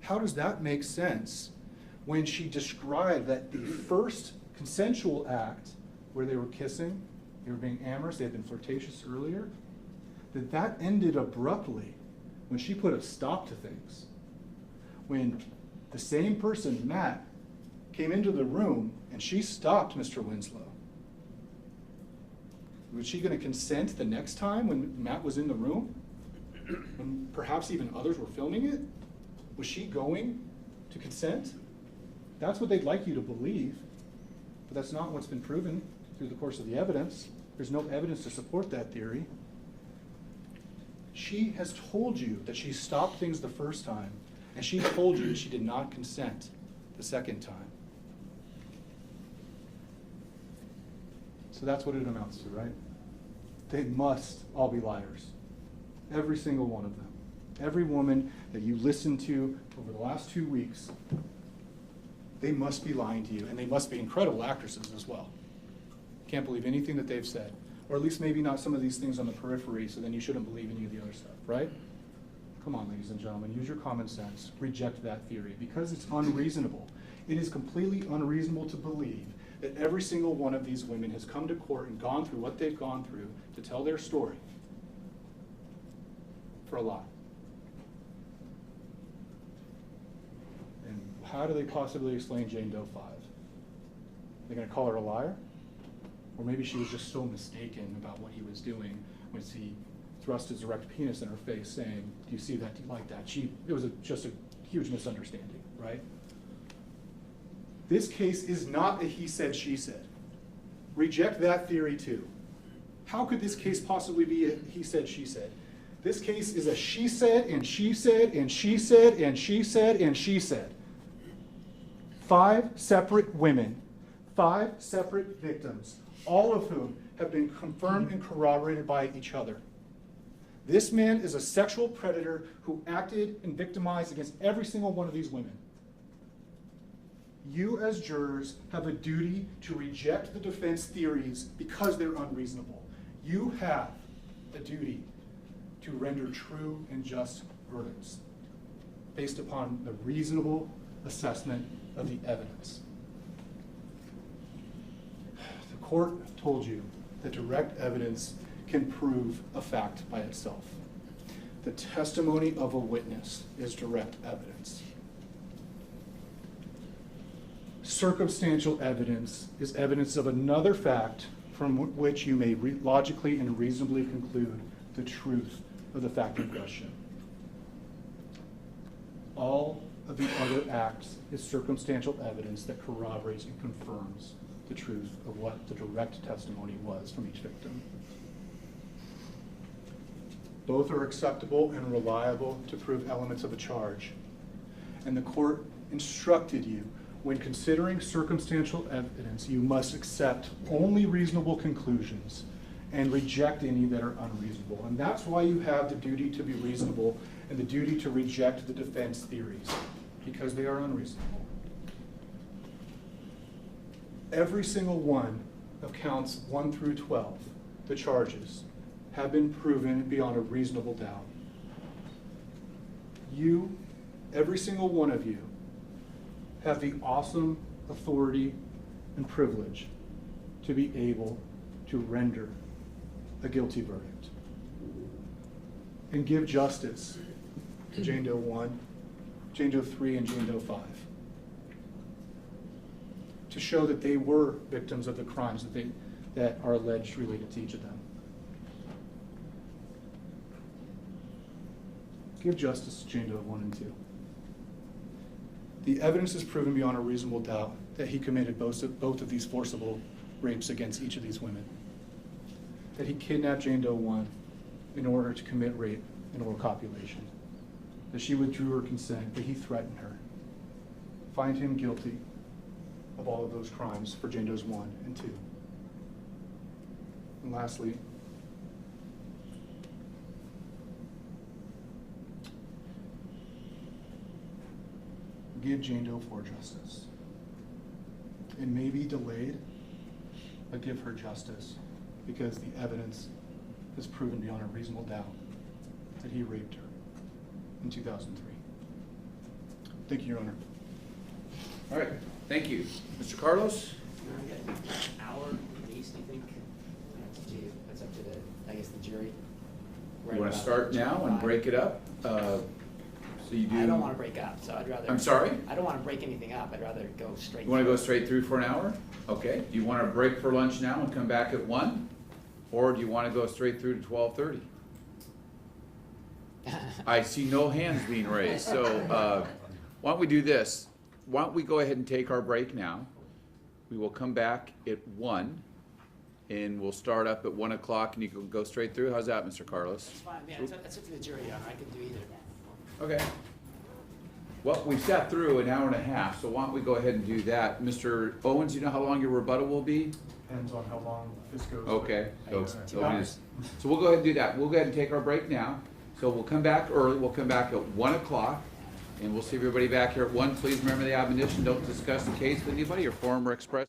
S1: How does that make sense when she described that the first consensual act where they were kissing, they were being amorous, they had been flirtatious earlier, that ended abruptly when she put a stop to things? When the same person, Matt, came into the room and she stopped Mr. Winslow. Was she going to consent the next time when Matt was in the room? When perhaps even others were filming it? Was she going to consent? That's what they'd like you to believe, but that's not what's been proven through the course of the evidence. There's no evidence to support that theory. She has told you that she stopped things the first time, and she told you that she did not consent the second time. So that's what it amounts to, right? They must all be liars. Every single one of them. Every woman that you listened to over the last 2 weeks, they must be lying to you, and they must be incredible actresses as well. Can't believe anything that they've said. Or at least maybe not some of these things on the periphery, so then you shouldn't believe any of the other stuff, right? Come on, ladies and gentlemen, use your common sense. Reject that theory because it's unreasonable. It is completely unreasonable to believe that every single one of these women has come to court and gone through what they've gone through to tell their story for a lie. And how do they possibly explain Jane Doe 5? They're going to call her a liar? Or maybe she was just so mistaken about what he was doing when he thrust his erect penis in her face saying, do you see that, do you like that? It was just a huge misunderstanding, right? This case is not a he said, she said. Reject that theory too. How could this case possibly be a he said, she said? This case is a she said, and she said, and she said, and she said, and she said. 5 separate women, 5 separate victims, all of whom have been confirmed and corroborated by each other. This man is a sexual predator who acted and victimized against every single one of these women. You as jurors have a duty to reject the defense theories because they're unreasonable. You have a duty to render true and just verdicts based upon the reasonable assessment of the evidence. The court told you that direct evidence can prove a fact by itself. The testimony of a witness is direct evidence. Circumstantial evidence is evidence of another fact from which you may logically and reasonably conclude the truth of the fact in question. All of the other acts is circumstantial evidence that corroborates and confirms the truth of what the direct testimony was from each victim. Both are acceptable and reliable to prove elements of a charge. And the court instructed you, when considering circumstantial evidence, you must accept only reasonable conclusions and reject any that are unreasonable. And that's why you have the duty to be reasonable and the duty to reject the defense theories, because they are unreasonable. Every single one of counts 1 through 12, the charges, have been proven beyond a reasonable doubt. You, every single one of you, have the awesome authority and privilege to be able to render a guilty verdict and give justice to Jane Doe 1, Jane Doe 3 and Jane Doe 5, to show that they were victims of the crimes that are alleged related to each of them. Give justice to Jane Doe 1 and 2. The evidence is proven beyond a reasonable doubt that he committed both of these forcible rapes against each of these women. That he kidnapped Jane Doe 1 in order to commit rape and oral copulation. That she withdrew her consent, that he threatened her. Find him guilty of all of those crimes for Jane Does 1 and 2. And lastly, give Jane Doe 4 justice. It may be delayed, but give her justice because the evidence has proven beyond a reasonable doubt that he raped her in 2003. Thank you, Your Honor.
S3: All right, thank you. Mr. Carlos?
S2: Hour at least, do you think? That's up to the, I guess, the jury.
S3: You want to start now and break it up? So you do.
S2: I don't want to break up, so I'd rather.
S3: I'm sorry?
S2: I don't want to break anything up. I'd rather go straight.
S3: You want to
S2: through.
S3: go straight through for an hour? Okay. Do you want to break for lunch now and come back at 1? Or do you want to go straight through to 12:30? I see no hands being raised, so why don't we do this? Why don't we go ahead and take our break now? We will come back at 1, and we'll start up at 1 o'clock, and you can go straight through. How's that, Mr. Carlos?
S2: It's fine, man. That's up to the jury, Your Honor. I can do either.
S3: Okay. Well, we sat through an hour and a half, so why don't we go ahead and do that? Mr. Owens, you know how long your rebuttal will be?
S1: Depends on how long this goes.
S3: Okay. So,
S2: 2 hours.
S3: so we'll go ahead and do that. We'll go ahead and take our break now. So we'll come back early. We'll come back at 1 o'clock, and we'll see everybody back here at 1. Please remember the admonition, don't discuss the case with anybody or form or express.